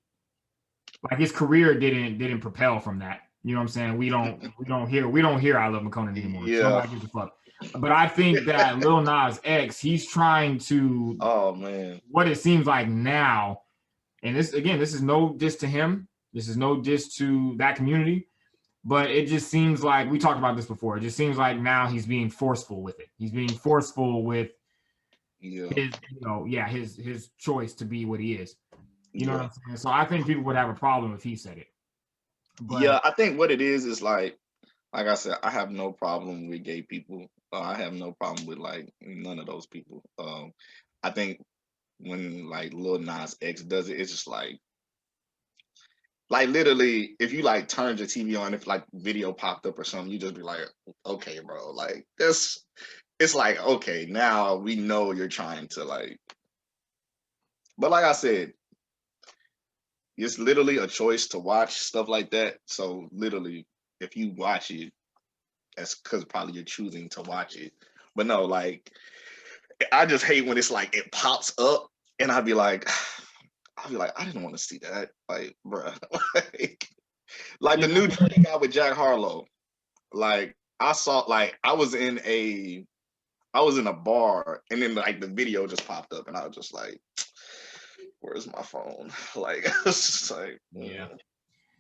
like his career didn't propel from that. You know what I'm saying? We don't hear I Love McConan anymore. Yeah. Nobody gives a fuck. But I think that Lil Nas X, he's trying to what it seems like now, and this is no diss to him. This is no diss to that community. But it just seems like we talked about this before. It just seems like now he's being forceful with it. He's being forceful with his choice to be what he is. You know what I'm saying? So I think people would have a problem if he said it. But, I think what it is like I said, I have no problem with gay people. I have no problem with like none of those people. I think when like Lil Nas X does it, it's just like literally, if you like turned your TV on, if like video popped up or something, you just be like, okay, bro, like this. It's like, okay, now we know you're trying to like. But like I said, it's literally a choice to watch stuff like that. So literally, if you watch it, that's because probably you're choosing to watch it. But no, like, I just hate when it's like it pops up and I'll be like, I didn't want to see that. Like, bruh. like the new Drake got with Jack Harlow. Like, I saw, like, I was in a bar and then like the video just popped up and I was just like, where's my phone? Like, it's just like,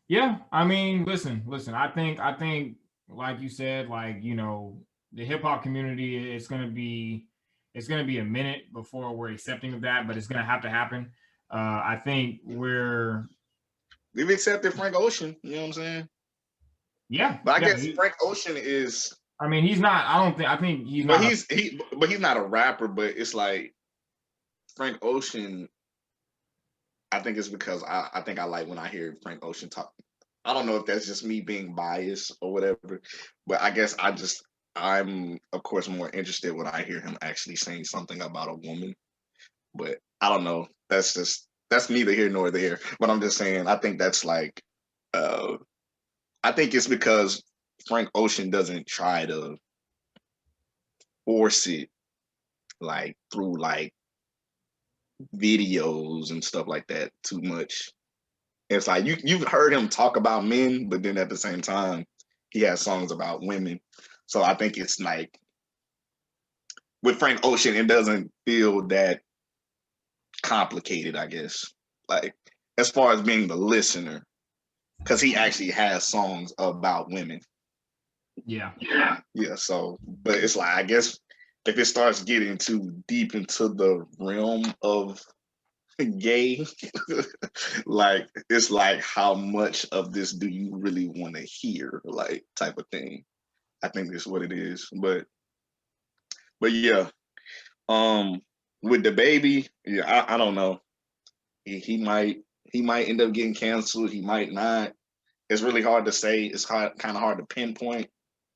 yeah. I mean, listen. I think, like you said, like the hip hop community, it's gonna be a minute before we're accepting of that, but it's gonna have to happen. I think we've accepted Frank Ocean. You know what I'm saying? Yeah, but I guess Frank Ocean is. I mean, he's not. I think he's not. But he's not a rapper. But it's like Frank Ocean. I think it's because I think I like when I hear Frank Ocean talk. I don't know if that's just me being biased or whatever, but I guess I'm of course more interested when I hear him actually saying something about a woman. But I don't know. That's neither here nor there. But I'm just saying I think that's like I think it's because Frank Ocean doesn't try to force it like through like videos and stuff like that too much. It's like you've heard him talk about men, but then at the same time, he has songs about women. So I think it's like with Frank Ocean, it doesn't feel that complicated, I guess. Like as far as being the listener, because he actually has songs about women. Yeah. Yeah. So, but it's like I guess if it starts getting too deep into the realm of gay, like it's like how much of this do you really want to hear, like type of thing. I think that's what it is. But yeah, um, with Dababy, yeah, I don't know. He might end up getting canceled. He might not. It's really hard to say. It's kind of hard to pinpoint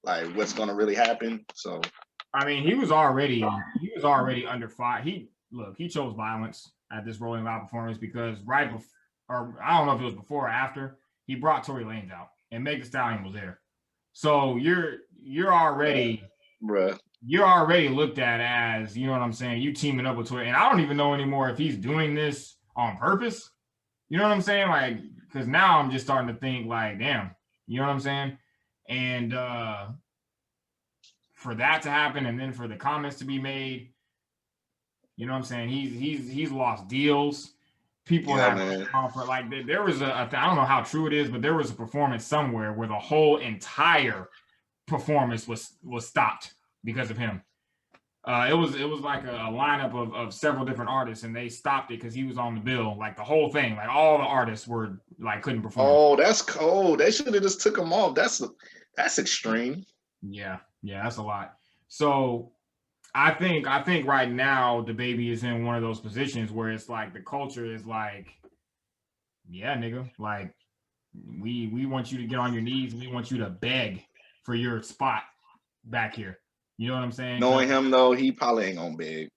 like what's gonna really happen. So I mean, he was already under fire. He chose violence at this Rolling Loud performance because right before, or I don't know if it was before or after, he brought Tory Lanez out and Meg Thee Stallion was there. So you're already bruh. You're already looked at as, you know what I'm saying, you teaming up with Tory. And I don't even know anymore if he's doing this on purpose. You know what I'm saying? Like, because now I'm just starting to think like, damn, you know what I'm saying? And for that to happen and then for the comments to be made, you know what I'm saying? He's lost deals. People Yeah, have man. offered like there was I don't know how true it is, but there was a performance somewhere where the whole entire performance was stopped because of him. It was like a lineup of several different artists, and they stopped it because he was on the bill. Like the whole thing, like all the artists were like couldn't perform. Oh, that's cold. They should have just took him off. That's extreme. Yeah, that's a lot. So I think right now Dababy is in one of those positions where it's like the culture is like, yeah, nigga, like we want you to get on your knees. We want you to beg for your spot back here. You know what I'm saying? Knowing him though, he probably ain't gonna beg.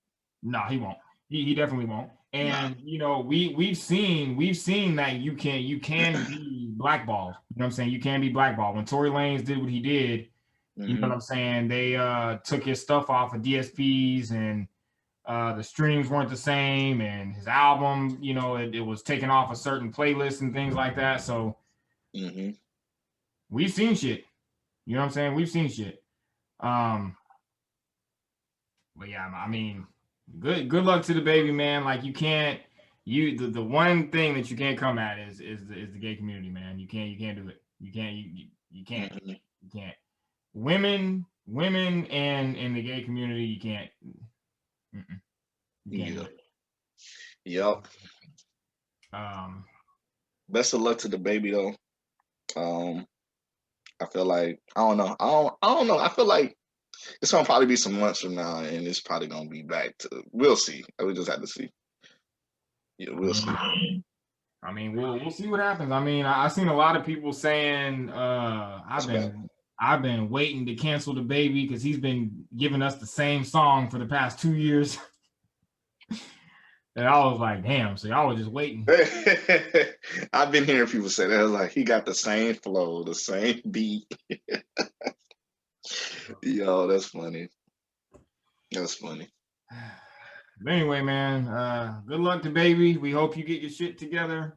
No, he won't. He definitely won't. And you know, we've seen that you can be blackballed. You know what I'm saying? You can be blackballed. When Tory Lanez did what he did, you know what I'm saying? They took his stuff off of DSPs and the streams weren't the same, and his album, you know, it was taken off a certain playlist and things like that. So we've seen shit. You know what I'm saying? We've seen shit. But yeah, I mean, good luck to Dababy, man. Like you can't, the one thing that you can't come at is the gay community, man. You can't do it. You can't. Women and in the gay community, you can't. You can't do it. Yep. Best of luck to Dababy though. I feel like I don't know. I feel like it's gonna probably be some months from now, and it's probably gonna be back to. We'll see. We just have to see. Yeah, we'll see. I mean, we'll see what happens. I mean, I've seen a lot of people saying, I've been waiting to cancel Dababy because he's been giving us the same song for the past 2 years. And I was like, damn, so y'all were just waiting. I've been hearing people say that. I was like, he got the same flow, the same beat. Yo, that's funny. That's funny. But anyway, man, good luck to Dababy. We hope you get your shit together.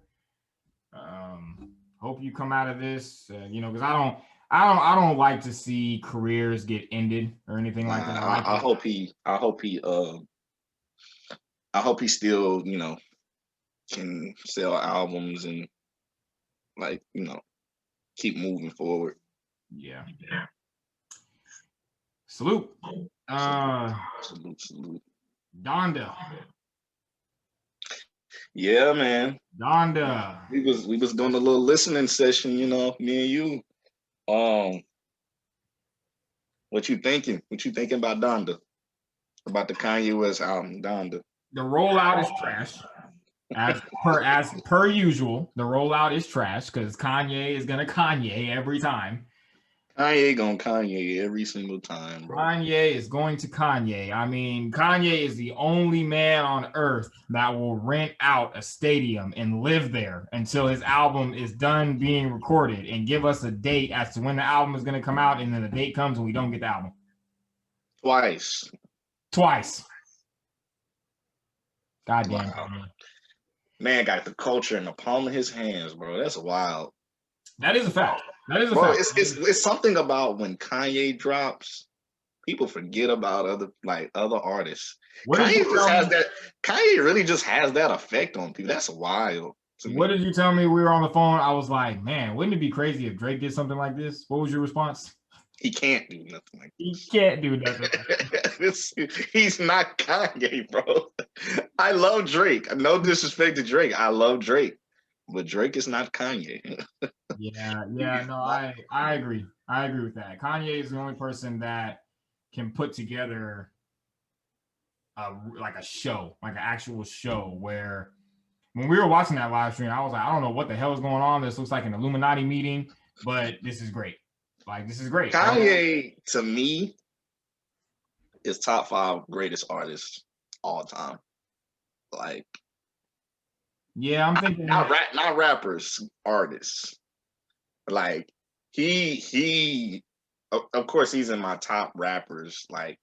Hope you come out of this, you know, because I don't like to see careers get ended or anything like that. I hope he still, you know, can sell albums and like, you know, keep moving forward. Yeah. Salute. Salute. Donda. Yeah, man. Donda. We was doing a little listening session, you know, me and you. What you thinking? What you thinking about Donda? About the Kanye West album, Donda? The rollout is trash. As per usual, the rollout is trash because Kanye is gonna Kanye every time. Kanye gonna Kanye every single time, bro. Kanye is going to Kanye. I mean, Kanye is the only man on earth that will rent out a stadium and live there until his album is done being recorded and give us a date as to when the album is going to come out. And then the date comes and we don't get the album. Twice. Goddamn. Wow. Man got the culture in the palm of his hands, bro. That's wild. That is a fact. Bro, it's something about when Kanye drops, people forget about other artists. Kanye really just has that effect on people. That's wild. What did you tell me? We were on the phone. I was like, man, wouldn't it be crazy if Drake did something like this? What was your response? He can't do nothing like this. He can't do nothing like this. He's not Kanye, bro. I love Drake. No disrespect to Drake. I love Drake. But Drake is not Kanye. No, I agree. I agree with that. Kanye is the only person that can put together like a show, like an actual show where when we were watching that live stream, I was like, I don't know what the hell is going on. This looks like an Illuminati meeting, but this is great. Like, this is great. Kanye, to me, is top 5 greatest artists all time. Like, yeah, I'm thinking not rappers, artists. Like he of course he's in my top rappers, like,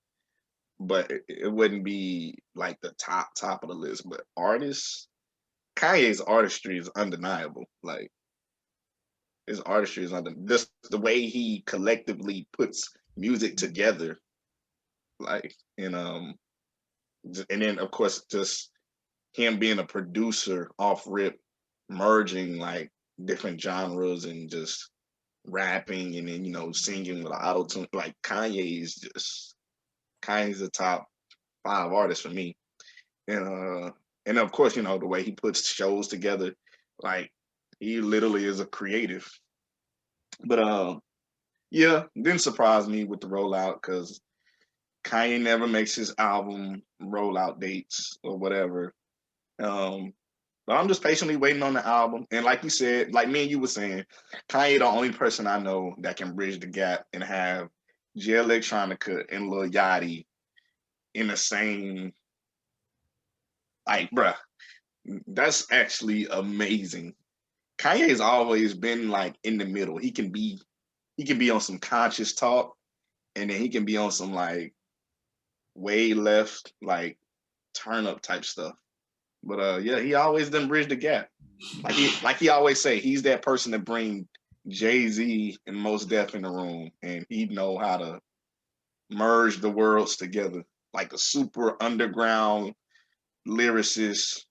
but it wouldn't be like the top of the list. But artists, Kanye's artistry is undeniable. Like, his artistry is just the way he collectively puts music together. Like, and then of course just him being a producer off rip, merging like different genres and just rapping and then, you know, singing with auto tune. Like, Kanye's the top 5 artist for me. And of course, you know, the way he puts shows together, like, he literally is a creative. But yeah, didn't surprise me with the rollout because Kanye never makes his album rollout dates or whatever. But I'm just patiently waiting on the album. And like you said, like me and you were saying, Kanye the only person I know that can bridge the gap and have Jay Electronica and Lil Yachty in the same, like, bruh, that's actually amazing. Kanye's always been like in the middle. He can be on some conscious talk, and then he can be on some like way left, like turn up type stuff. But yeah, he always done bridge the gap. Like he always say, he's that person that bring Jay-Z and Mos Def in the room, and he know how to merge the worlds together, like a super underground lyricist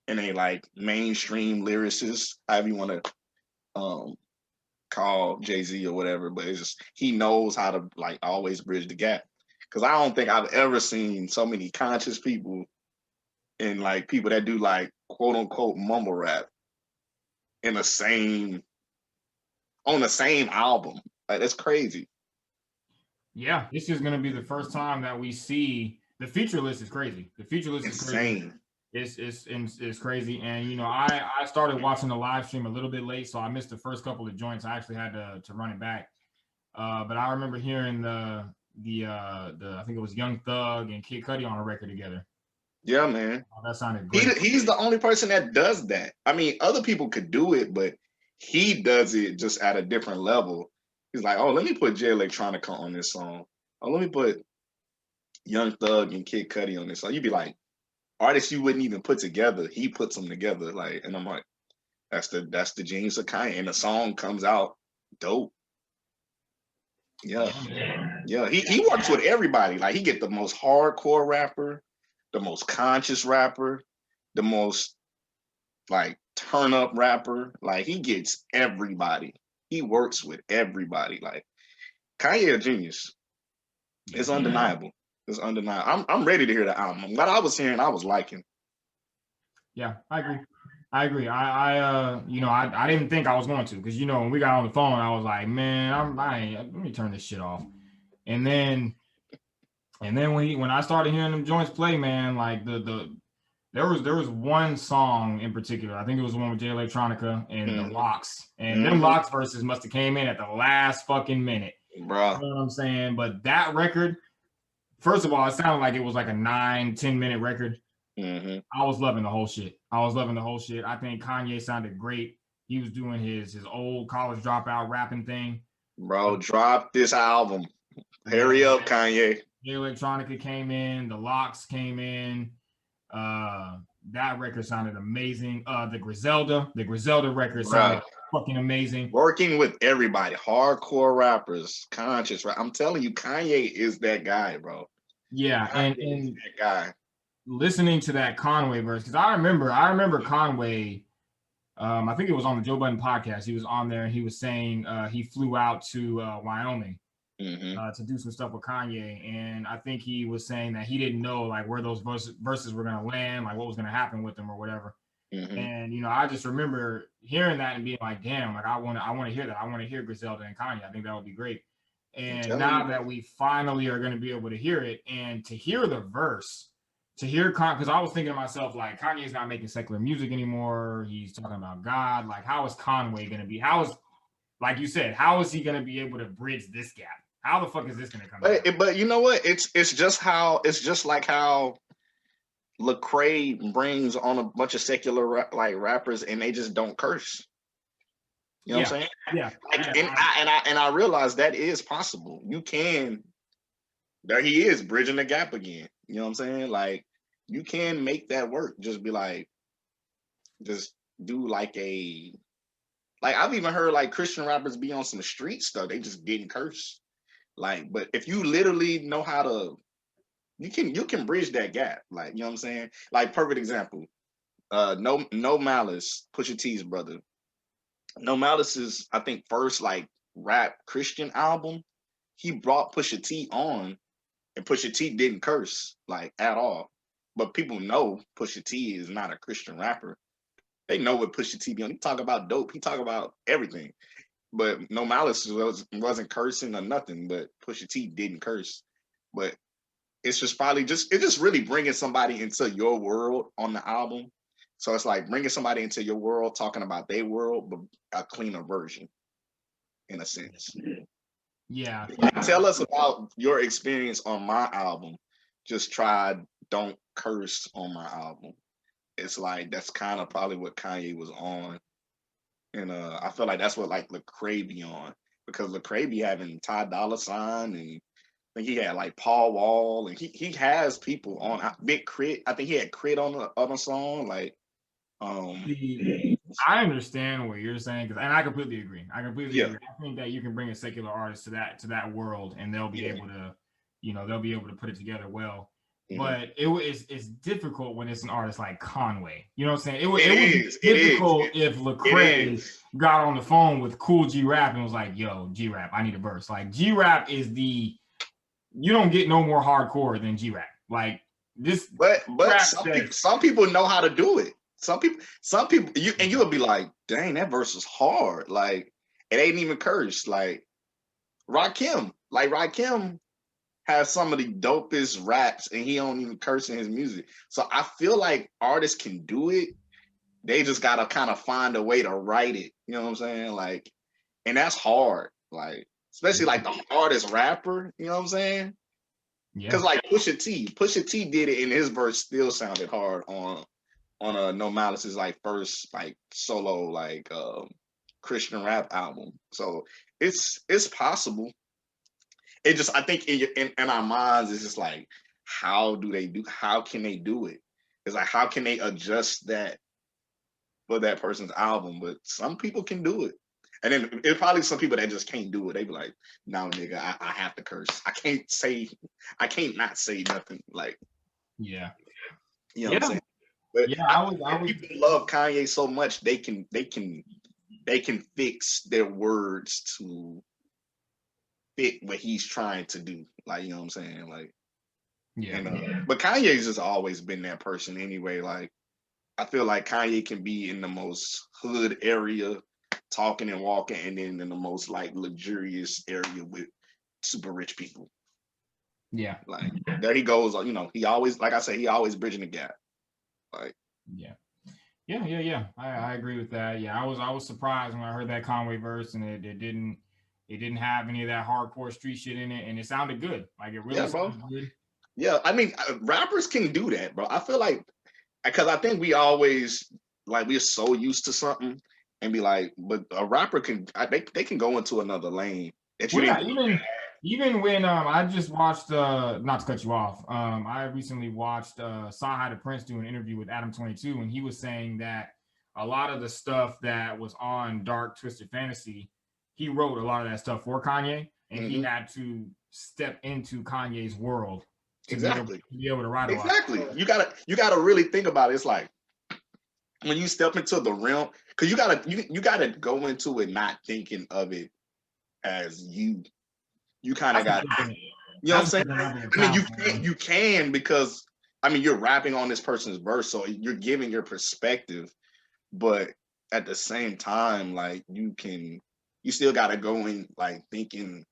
and a like mainstream lyricist, however you want to call Jay-Z or whatever. But it's just, he knows how to like always bridge the gap. Because I don't think I've ever seen so many conscious people and like people that do like quote unquote mumble rap on the same album. Like, that's crazy. Yeah, this is gonna be the first time that we see the feature list. Is crazy. The feature list is crazy. It's crazy. And you know, I started watching the live stream a little bit late, so I missed the first couple of joints. I actually had to run it back. But I remember hearing the I think it was Young Thug and Kid Cudi on a record together. Yeah, man. Oh, that sounded great. He's the only person that does that. I mean, other people could do it, but he does it just at a different level. He's like, oh, let me put Jay Electronica on this song. Oh, let me put Young Thug and Kid Cudi on this song. You'd be like, artists you wouldn't even put together, he puts them together. Like, and I'm like, that's the genius of Kanye. And the song comes out dope. Yeah. He works with everybody. Like, he get the most hardcore rapper, the most conscious rapper, the most like turn up rapper. Like, he gets everybody. He works with everybody. Like, Kanye a genius. It's undeniable. It's undeniable. I'm ready to hear the album. What I was hearing, I was liking. Yeah, I agree. I didn't think I was going to, because, you know, when we got on the phone, I was like, man, let me turn this shit off. And then when I started hearing them joints play, man, like there was one song in particular. I think it was the one with Jay Electronica and The Lox. And them Lox verses must have came in at the last fucking minute. bro. You know what I'm saying? But that record, first of all, it sounded like it was like a 9-10 minute record. Mm-hmm. I was loving the whole shit. I think Kanye sounded great. He was doing his old college dropout rapping thing. Bro, drop this album. Hurry up, Kanye. Electronica came in, the Lox came in. That record sounded amazing. The Griselda record sounded fucking amazing. Working with everybody, hardcore rappers, conscious rap. I'm telling you, Kanye is that guy, bro. Yeah, Kanye and is that guy. Listening to that Conway verse, because I remember Conway. I think it was on the Joe Budden podcast. He was on there and he was saying he flew out to Wyoming to do some stuff with Kanye, and I think he was saying that he didn't know like where those verses were gonna land, like what was gonna happen with them or whatever. And you know, I just remember hearing that and being like, damn, like I want to hear that. I want to hear Griselda and Kanye. I think that would be great. And now that we finally are going to be able to hear it and to hear the verse, to hear because I was thinking to myself, like, Kanye's not making secular music anymore. He's talking about God. Like, how is Conway going to be? Like you said, how is he going to be able to bridge this gap? How the fuck is this going to come out? But you know what? It's just like how Lecrae brings on a bunch of secular rappers and they just don't curse. You know what I'm saying? Yeah. And I realize that is possible. You can. There he is bridging the gap again. You know what I'm saying? Like you can make that work. Just be like, just do like I've even heard like Christian rappers be on some street stuff. They just didn't curse. Like, but if you literally know how to, you can bridge that gap. Like, you know what I'm saying? Like, perfect example. No Malice, Pusha T's brother. No Malice's, I think, first like rap Christian album, he brought Pusha T on, and Pusha T didn't curse like at all. But people know Pusha T is not a Christian rapper. They know what Pusha T be on. He talk about dope. He talk about everything. But No Malice wasn't cursing or nothing. But Pusha T didn't curse. But it's just probably it's just really bringing somebody into your world on the album. So it's like bringing somebody into your world, talking about their world, but a cleaner version, in a sense. Yeah. Like, tell us about your experience on my album. Just tried Don't Curse on my album. It's like that's kind of probably what Kanye was on, and I feel like that's what like Lecrae be on, because Lecrae be having Ty Dolla $ign, and I think he had like Paul Wall, and he has people on Big Crit. I think he had Crit on a song. Like, I understand what you're saying, and I completely agree. Agree. I think that you can bring a secular artist to that world, and they'll be able to, they'll be able to put it together well. But it's difficult when it's an artist like Conway. You know what I'm saying? It would be difficult if Lecrae got on the phone with Cool G Rap and was like, "Yo, G Rap, I need a verse." Like G Rap is you don't get no more hardcore than G Rap. Like this. But some people know how to do it. Some people, you'll be like, "Dang, that verse is hard." Like it ain't even cursed. Like Rakim has some of the dopest raps, and he don't even curse in his music. So I feel like artists can do it. They just gotta kind of find a way to write it. You know what I'm saying? Like, and that's hard. Like, especially like the hardest rapper. You know what I'm saying? Because like Pusha T did it, and his verse still sounded hard on No Malice's like first like solo like Christian rap album. So it's possible. It just, I think in our minds, it's just like, how can they do it? It's like, how can they adjust that for that person's album? But some people can do it. And then it's probably some people that just can't do it. They be like, no, nigga, I have to curse. I can't not say nothing. Like, you know what I'm saying? But people love Kanye so much, they can fix their words to fit what he's trying to do. Like, you know what I'm saying? Like, but Kanye's just always been that person anyway. Like, I feel like Kanye can be in the most hood area talking and walking, and then in the most like luxurious area with super rich people. Yeah. Like, there he goes, he always, like I said, he always bridging the gap. Like, I agree with that. Yeah, I was surprised when I heard that Conway verse, and it It didn't have any of that hardcore street shit in it, and it sounded good. Like it really Yeah, bro. sounded good. Yeah, I mean, rappers can do that, bro. I feel like because I think we always like we're so used to something and be like, but a rapper can they can go into another lane that you Well, yeah, didn't. even when I just watched not to cut you off, I recently watched Saha the Prince do an interview with Adam 22, and he was saying that a lot of the stuff that was on Dark Twisted Fantasy, he wrote a lot of that stuff for Kanye, and he had to step into Kanye's world to be able to write a lot. Exactly. You gotta really think about it. It's like when you step into the realm, because you gotta go into it not thinking of it as you. You kind of got, you know what I'm saying? I mean, you can because I mean you're rapping on this person's verse, so you're giving your perspective, but at the same time, like you still got to go in like thinking,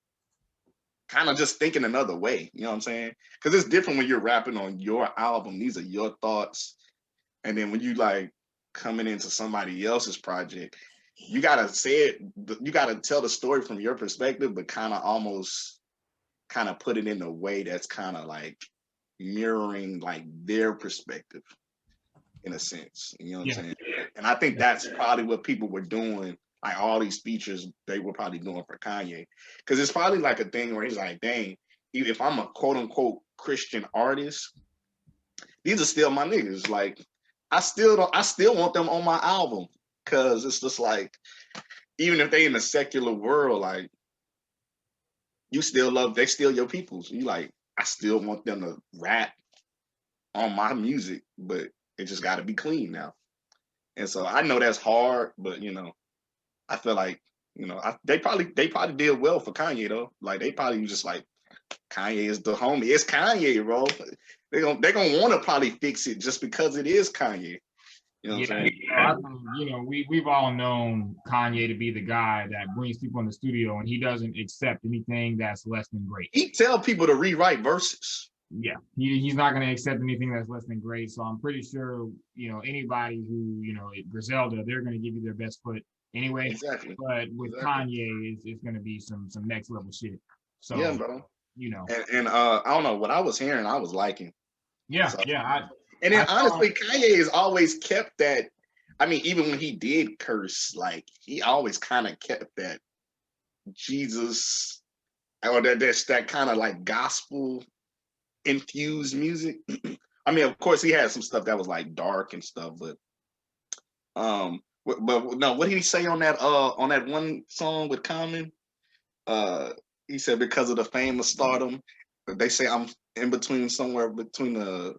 kind of just thinking another way. You know what I'm saying? Because it's different when you're rapping on your album. These are your thoughts, and then when you like coming into somebody else's project, you gotta say it. You gotta tell the story from your perspective, but kind of put it in a way that's kind of like mirroring like their perspective in a sense. You know what I'm saying? And I think that's probably what people were doing. Like all these features they were probably doing for Kanye, because it's probably like a thing where he's like, dang, if I'm a quote unquote Christian artist, these are still my niggas. Like I still want them on my album. Cause it's just like, even if they in the secular world, like they still your peoples. You like, I still want them to rap on my music, but it just gotta be clean now. And so I know that's hard, but I feel like, they probably did well for Kanye though. Like they probably just like, Kanye is the homie. It's Kanye, bro. They gonna want to probably fix it just because it is Kanye. You know what I'm saying? We've all known Kanye to be the guy that brings people in the studio and he doesn't accept anything that's less than great. He tell people to rewrite verses. Yeah, he's not going to accept anything that's less than great. So I'm pretty sure, anybody who, Griselda, they're going to give you their best foot anyway. Exactly. But with Kanye, it's going to be some next level shit. So, yeah, bro. And I don't know, what I was hearing, I was liking. Yeah, so, yeah. And then honestly, Kanye has always kept that. I mean, even when he did curse, like he always kind of kept that Jesus, or that kind of like gospel infused music. I mean, of course, he had some stuff that was like dark and stuff, but no, what did he say on that one song with Common? He said, because of the fame of stardom, they say I'm in between, somewhere between the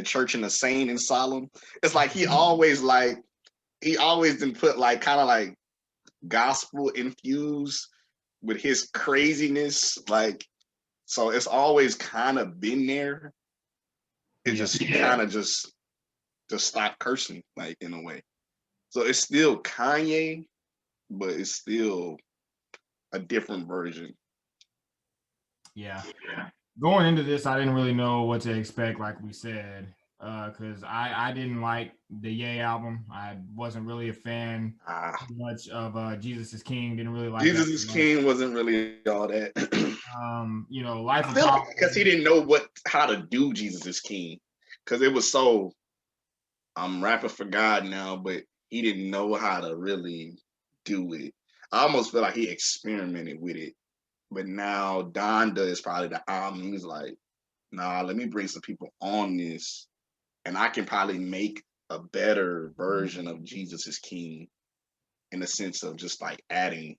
church and the sane and solemn. It's like he always didn't put like kind of like gospel infused with his craziness, like, so it's always kind of been there. It just kind of just stopped cursing, like, in a way. So it's still Kanye, but it's still a different version. Yeah. Going into this, I didn't really know what to expect, like we said, because I didn't like the Ye album. I wasn't really a fan much of Jesus is King. Didn't really like Jesus is King. Wasn't really all that. Life of Pop, because he didn't know how to do Jesus is King, because it was so I'm rapping for God now, but he didn't know how to really do it. I almost feel like he experimented with it. But now Donda is probably the album. He's like, nah, let me bring some people on this, and I can probably make a better version of Jesus is King, in the sense of just like adding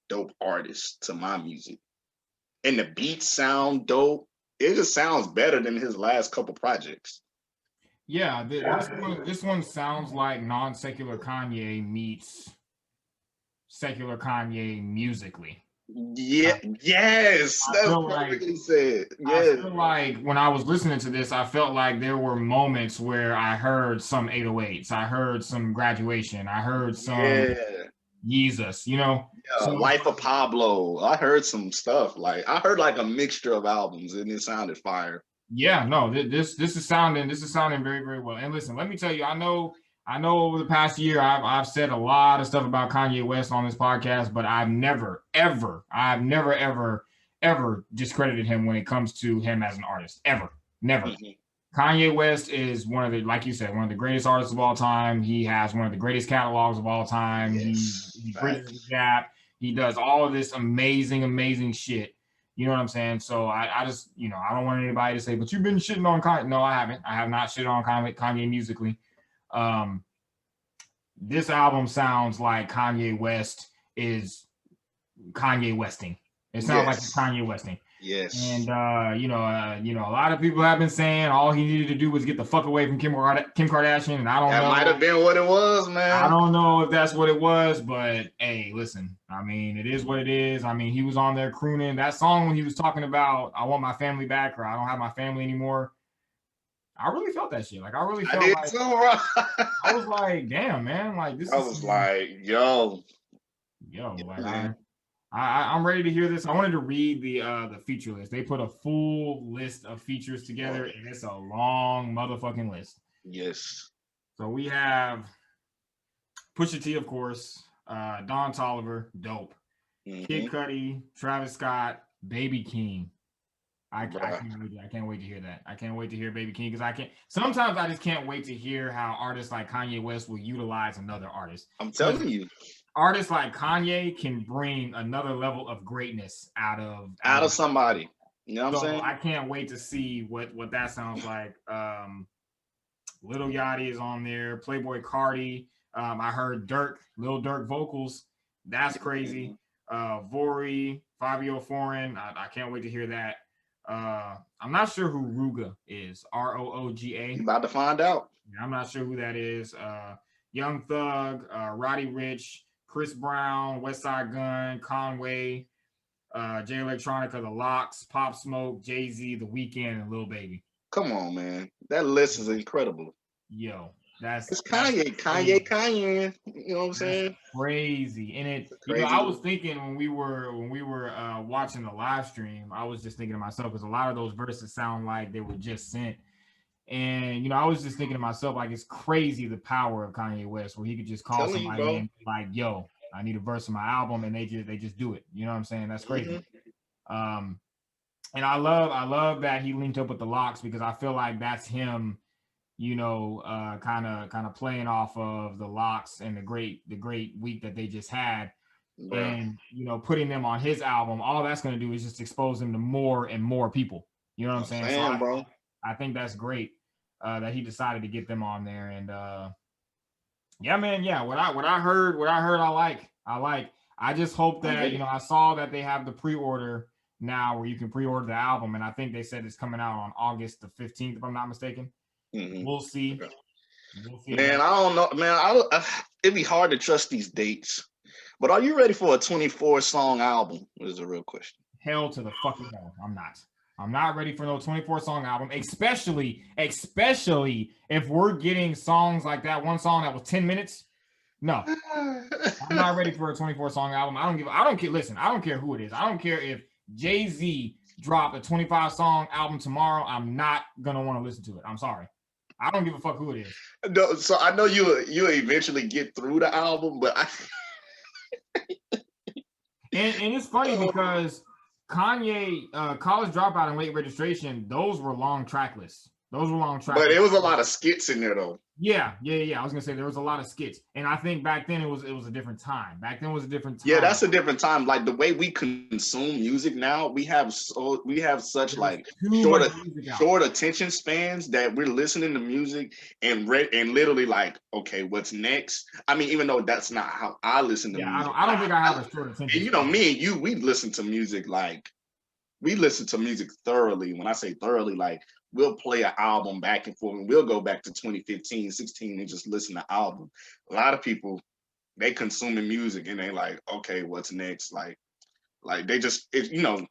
dope artists to my music. And the beats sound dope. It just sounds better than his last couple projects. Yeah, this one sounds like non-secular Kanye meets secular Kanye musically. Yeah, yes, that's perfectly said. Yes. I feel like when I was listening to this, I felt like there were moments where I heard some 808s, I heard some Graduation, I heard some Jesus, So, Life of Pablo. I heard some stuff, like I heard like a mixture of albums, and it sounded fire. Yeah, no, this is sounding very, very well. And listen, let me tell you, I know I know over the past year I've said a lot of stuff about Kanye West on this podcast, but I've never ever discredited him when it comes to him as an artist. Ever. Never. Kanye West is one of the, like you said, one of the greatest artists of all time. He has one of the greatest catalogs of all time. Yes, He bridges the gap. He does all of this amazing shit. You know what I'm saying? So I just, I don't want anybody to say, but you've been shitting on Kanye. No, I haven't. I have not shit on Kanye musically. This album sounds like Kanye West is Kanye Westing. It sounds like it's Kanye Westing. Yes. And a lot of people have been saying all he needed to do was get the fuck away from Kim Kardashian, and I don't know. That might have been what it was, man. I don't know if that's what it was, but hey, listen. I mean, it is what it is. I mean, he was on there crooning that song when he was talking about "I want my family back" or "I don't have my family anymore." I really felt that shit. Like I really felt like too, bro. I was like, damn, man. Like this. I was like, yo. Like I'm ready to hear this. I wanted to read the feature list. They put a full list of features together, and it's a long motherfucking list. Yes. So we have Pusha T, of course, Don Toliver, dope. Kid Cudi, Travis Scott, Baby King. I can't wait to hear that. I can't wait to hear Baby King because sometimes I just can't wait to hear how artists like Kanye West will utilize another artist. I'm telling you. Artists like Kanye can bring another level of greatness out of somebody. You know what I'm saying? I can't wait to see what that sounds like. Lil Yachty is on there. Playboy Cardi. I heard Lil Durk vocals. That's crazy. Vori, Fabio Foreign. I can't wait to hear that. I'm not sure who Ruga is. Rooga. You about to find out. I'm not sure who that is. Young Thug, Roddy Ricch, Chris Brown, Westside Gun, Conway, Jay Electronica, The Lox, Pop Smoke, Jay-Z, The Weeknd, and Lil Baby. Come on, man. That list is incredible. Yo, it's Kanye. You know what I'm saying? Crazy. And I was thinking when we were watching the live stream, I was just thinking to myself, because a lot of those verses sound like they were just sent. And I was just thinking to myself, like, it's crazy the power of Kanye West, where he could just call somebody and be like, yo, I need a verse in my album, and they just do it. You know what I'm saying? That's crazy. And I love that he linked up with the Lox, because I feel like that's him, kind of playing off of the Lox and the great week that they just had. And putting them on his album, all that's going to do is just expose them to more and more people. You know what I'm saying? Bro. I think that's great that he decided to get them on there. And yeah, man, yeah. What I heard, I like. I just hope that I saw that they have the pre-order now where you can pre-order the album, and I think they said it's coming out on August the 15th, if I'm not mistaken. We'll see. Okay. Man, I don't know, man. It'd be hard to trust these dates. But are you ready for a 24-song album? Is a real question. Hell to the fucking no. I'm not. I'm not ready for no 24-song album, especially if we're getting songs like that one song that was 10 minutes. No, I'm not ready for a 24-song album. I don't care. Listen, I don't care who it is. I don't care if Jay-Z dropped a 25-song album tomorrow. I'm not going to want to listen to it. I'm sorry. I don't give a fuck who it is. No, so I know you eventually get through the album, but and it's funny because Kanye, College Dropout and Late Registration, those were long track lists. But it was a lot of skits in there, though. Yeah. I was gonna say there was a lot of skits, and I think back then it was a different time. Yeah, that's a different time. Like the way we consume music now, we have such like short attention spans that we're listening to music and literally like, okay, what's next? I mean, even though that's not how I listen to music. I don't think I have a short attention. And me and you, we listen to music thoroughly. When I say thoroughly, like we'll play an album back and forth, and we'll go back to 2015, 16 and just listen to album. A lot of people, they consuming music and they like, okay, what's next? Like they just,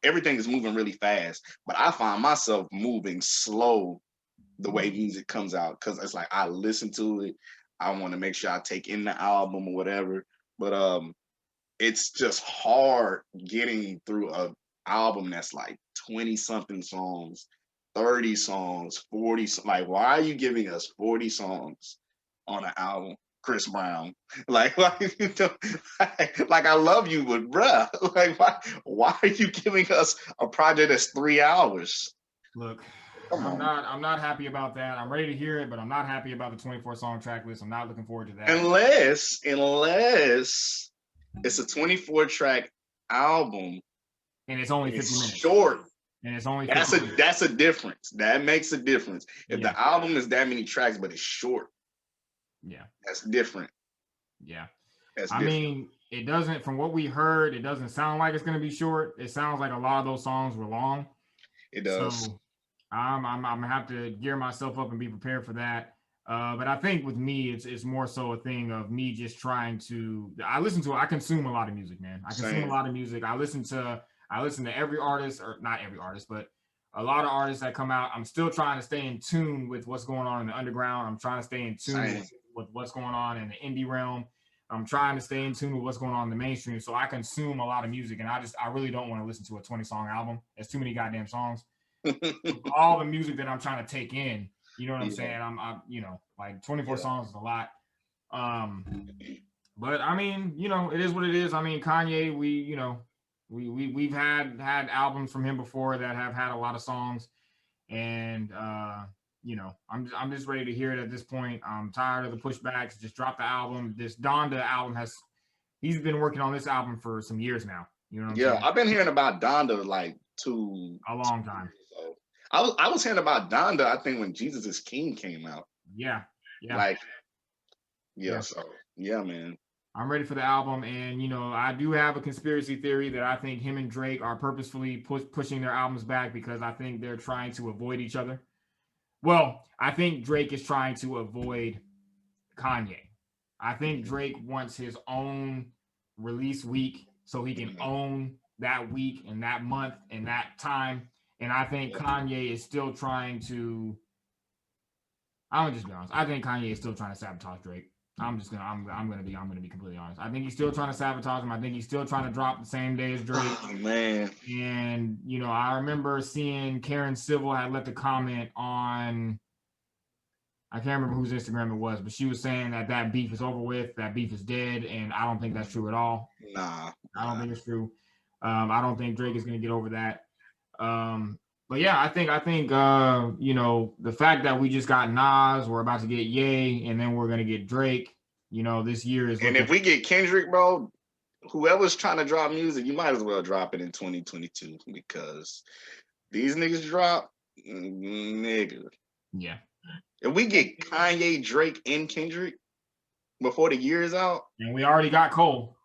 everything is moving really fast. But I find myself moving slow the way music comes out, because it's like I listen to it. I want to make sure I take in the album or whatever. But it's just hard getting through a album that's like 20 something songs, 30 songs, 40. Like, why are you giving us 40 songs on an album. Chris Brown, like you know, like I love you, but bruh, like why are you giving us a project that's 3 hours? Look, Come I'm on. not happy about that. I'm ready to hear it, but I'm not happy about the 24 song track list. I'm not looking forward to that. Unless it's a 24 track album and it's only 50 minutes. Short. And it's only 50 minutes. That's a difference. That makes a difference. If the album is that many tracks, but it's short. Yeah. That's different. Yeah. That's I mean, it doesn't, from what we heard, it doesn't sound like it's going to be short. It sounds like a lot of those songs were long. It does. So I'm gonna have to gear myself up and be prepared for that. But I think with me, it's more so a thing of me just trying to. I consume a lot of music, man. I consume a lot of music. I listen to every artist, or not every artist, but a lot of artists that come out. I'm still trying to stay in tune with what's going on in the underground. I'm trying to stay in tune with what's going on in the indie realm. I'm trying to stay in tune with what's going on in the mainstream. So I consume a lot of music, and I really don't want to listen to a 20-song album. There's too many goddamn songs. All the music that I'm trying to take in, you know what I'm saying? I'm you know, like 24 songs is a lot. But I mean, you know, it is what it is. I mean, Kanye, we've had albums from him before that have had a lot of songs, and you know, I'm just ready to hear it at this point. I'm tired of the pushbacks. Just drop the album. This Donda album he's been working on this album for some years now. You know what I'm saying? I've been hearing about Donda like a long time. So I was hearing about Donda, I think, when Jesus is King came out. Yeah. Like, so yeah, man. I'm ready for the album, and you know, I do have a conspiracy theory that I think him and Drake are purposefully pushing their albums back because I think they're trying to avoid each other. Well, I think Drake is trying to avoid Kanye. I think Drake wants his own release week so he can own that week and that month and that time. And I think Kanye is still trying to. I'm gonna just be honest. I think Kanye is still trying to sabotage Drake. I'm gonna be completely honest. I think he's still trying to sabotage him. I think he's still trying to drop the same day as Drake. Oh man. And you know, I remember seeing Karen Civil had left a comment on, I can't remember whose Instagram it was, but she was saying that beef is over with, that beef is dead, and I don't think that's true at all. Nah. I don't think it's true. I don't think Drake is gonna get over that. But yeah, I think you know, the fact that we just got Nas, we're about to get Ye, and then we're gonna get Drake. You know, this year is. And if we get Kendrick, bro, whoever's trying to drop music, you might as well drop it in 2022 because these niggas drop, nigga. Yeah. If we get Kanye, Drake, and Kendrick before the year is out, and we already got Cole.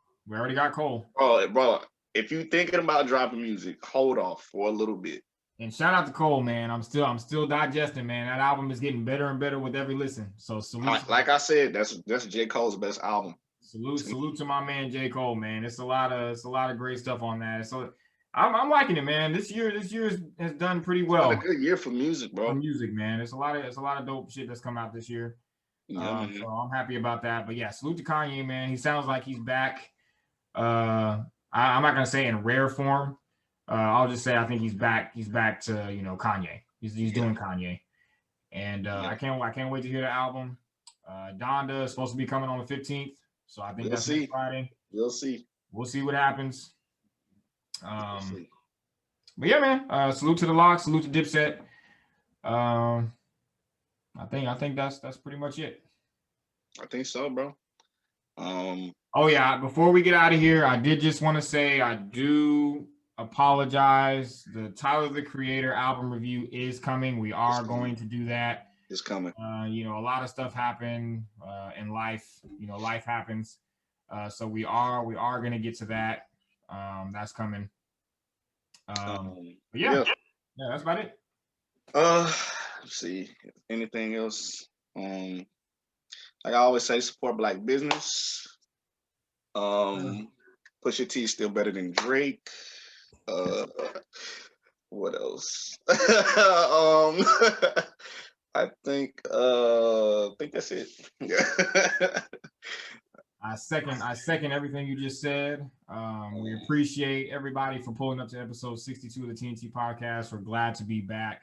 Oh, bro, if you thinking about dropping music, hold off for a little bit. And shout out to Cole, man. I'm still digesting, man. That album is getting better and better with every listen. So salute. Like I said, that's J. Cole's best album. Salute to my man J. Cole, man. It's a lot of great stuff on that. So I'm liking it, man. This year has done pretty well. It's been a good year for music, bro. For music, man. It's a lot of dope shit that's come out this year. So I'm happy about that. But yeah, salute to Kanye, man. He sounds like he's back. I'm not gonna say in rare form. I'll just say I think he's back. He's back to, you know, Kanye. He's doing Kanye, and I can't wait to hear the album. Donda is supposed to be coming on the 15th, so I think that's next Friday. We'll see. We'll see what happens. But yeah, man. Salute to the Lox. Salute to Dipset. I think that's pretty much it. I think so, bro. Oh yeah. Before we get out of here, I did just want to say I do apologize. The Tyler the Creator album review is coming. We are going to do that. It's coming. You know, a lot of stuff happened in life. You know, life happens. So we are going to get to that. That's coming. But yeah, that's about it. Let's see. Anything else? Like I always say, support Black business. Pusha T still better than Drake. What else? I think that's it. I second everything you just said. We appreciate everybody for pulling up to episode 62 of the TNT podcast. We're glad to be back.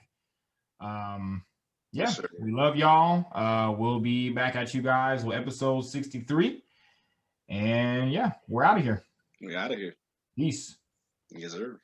You Yeah, Yes, sir. we love y'all. We'll be back at you guys with episode 63. And yeah, we're out of here. We out of here. Peace. Yes, sir.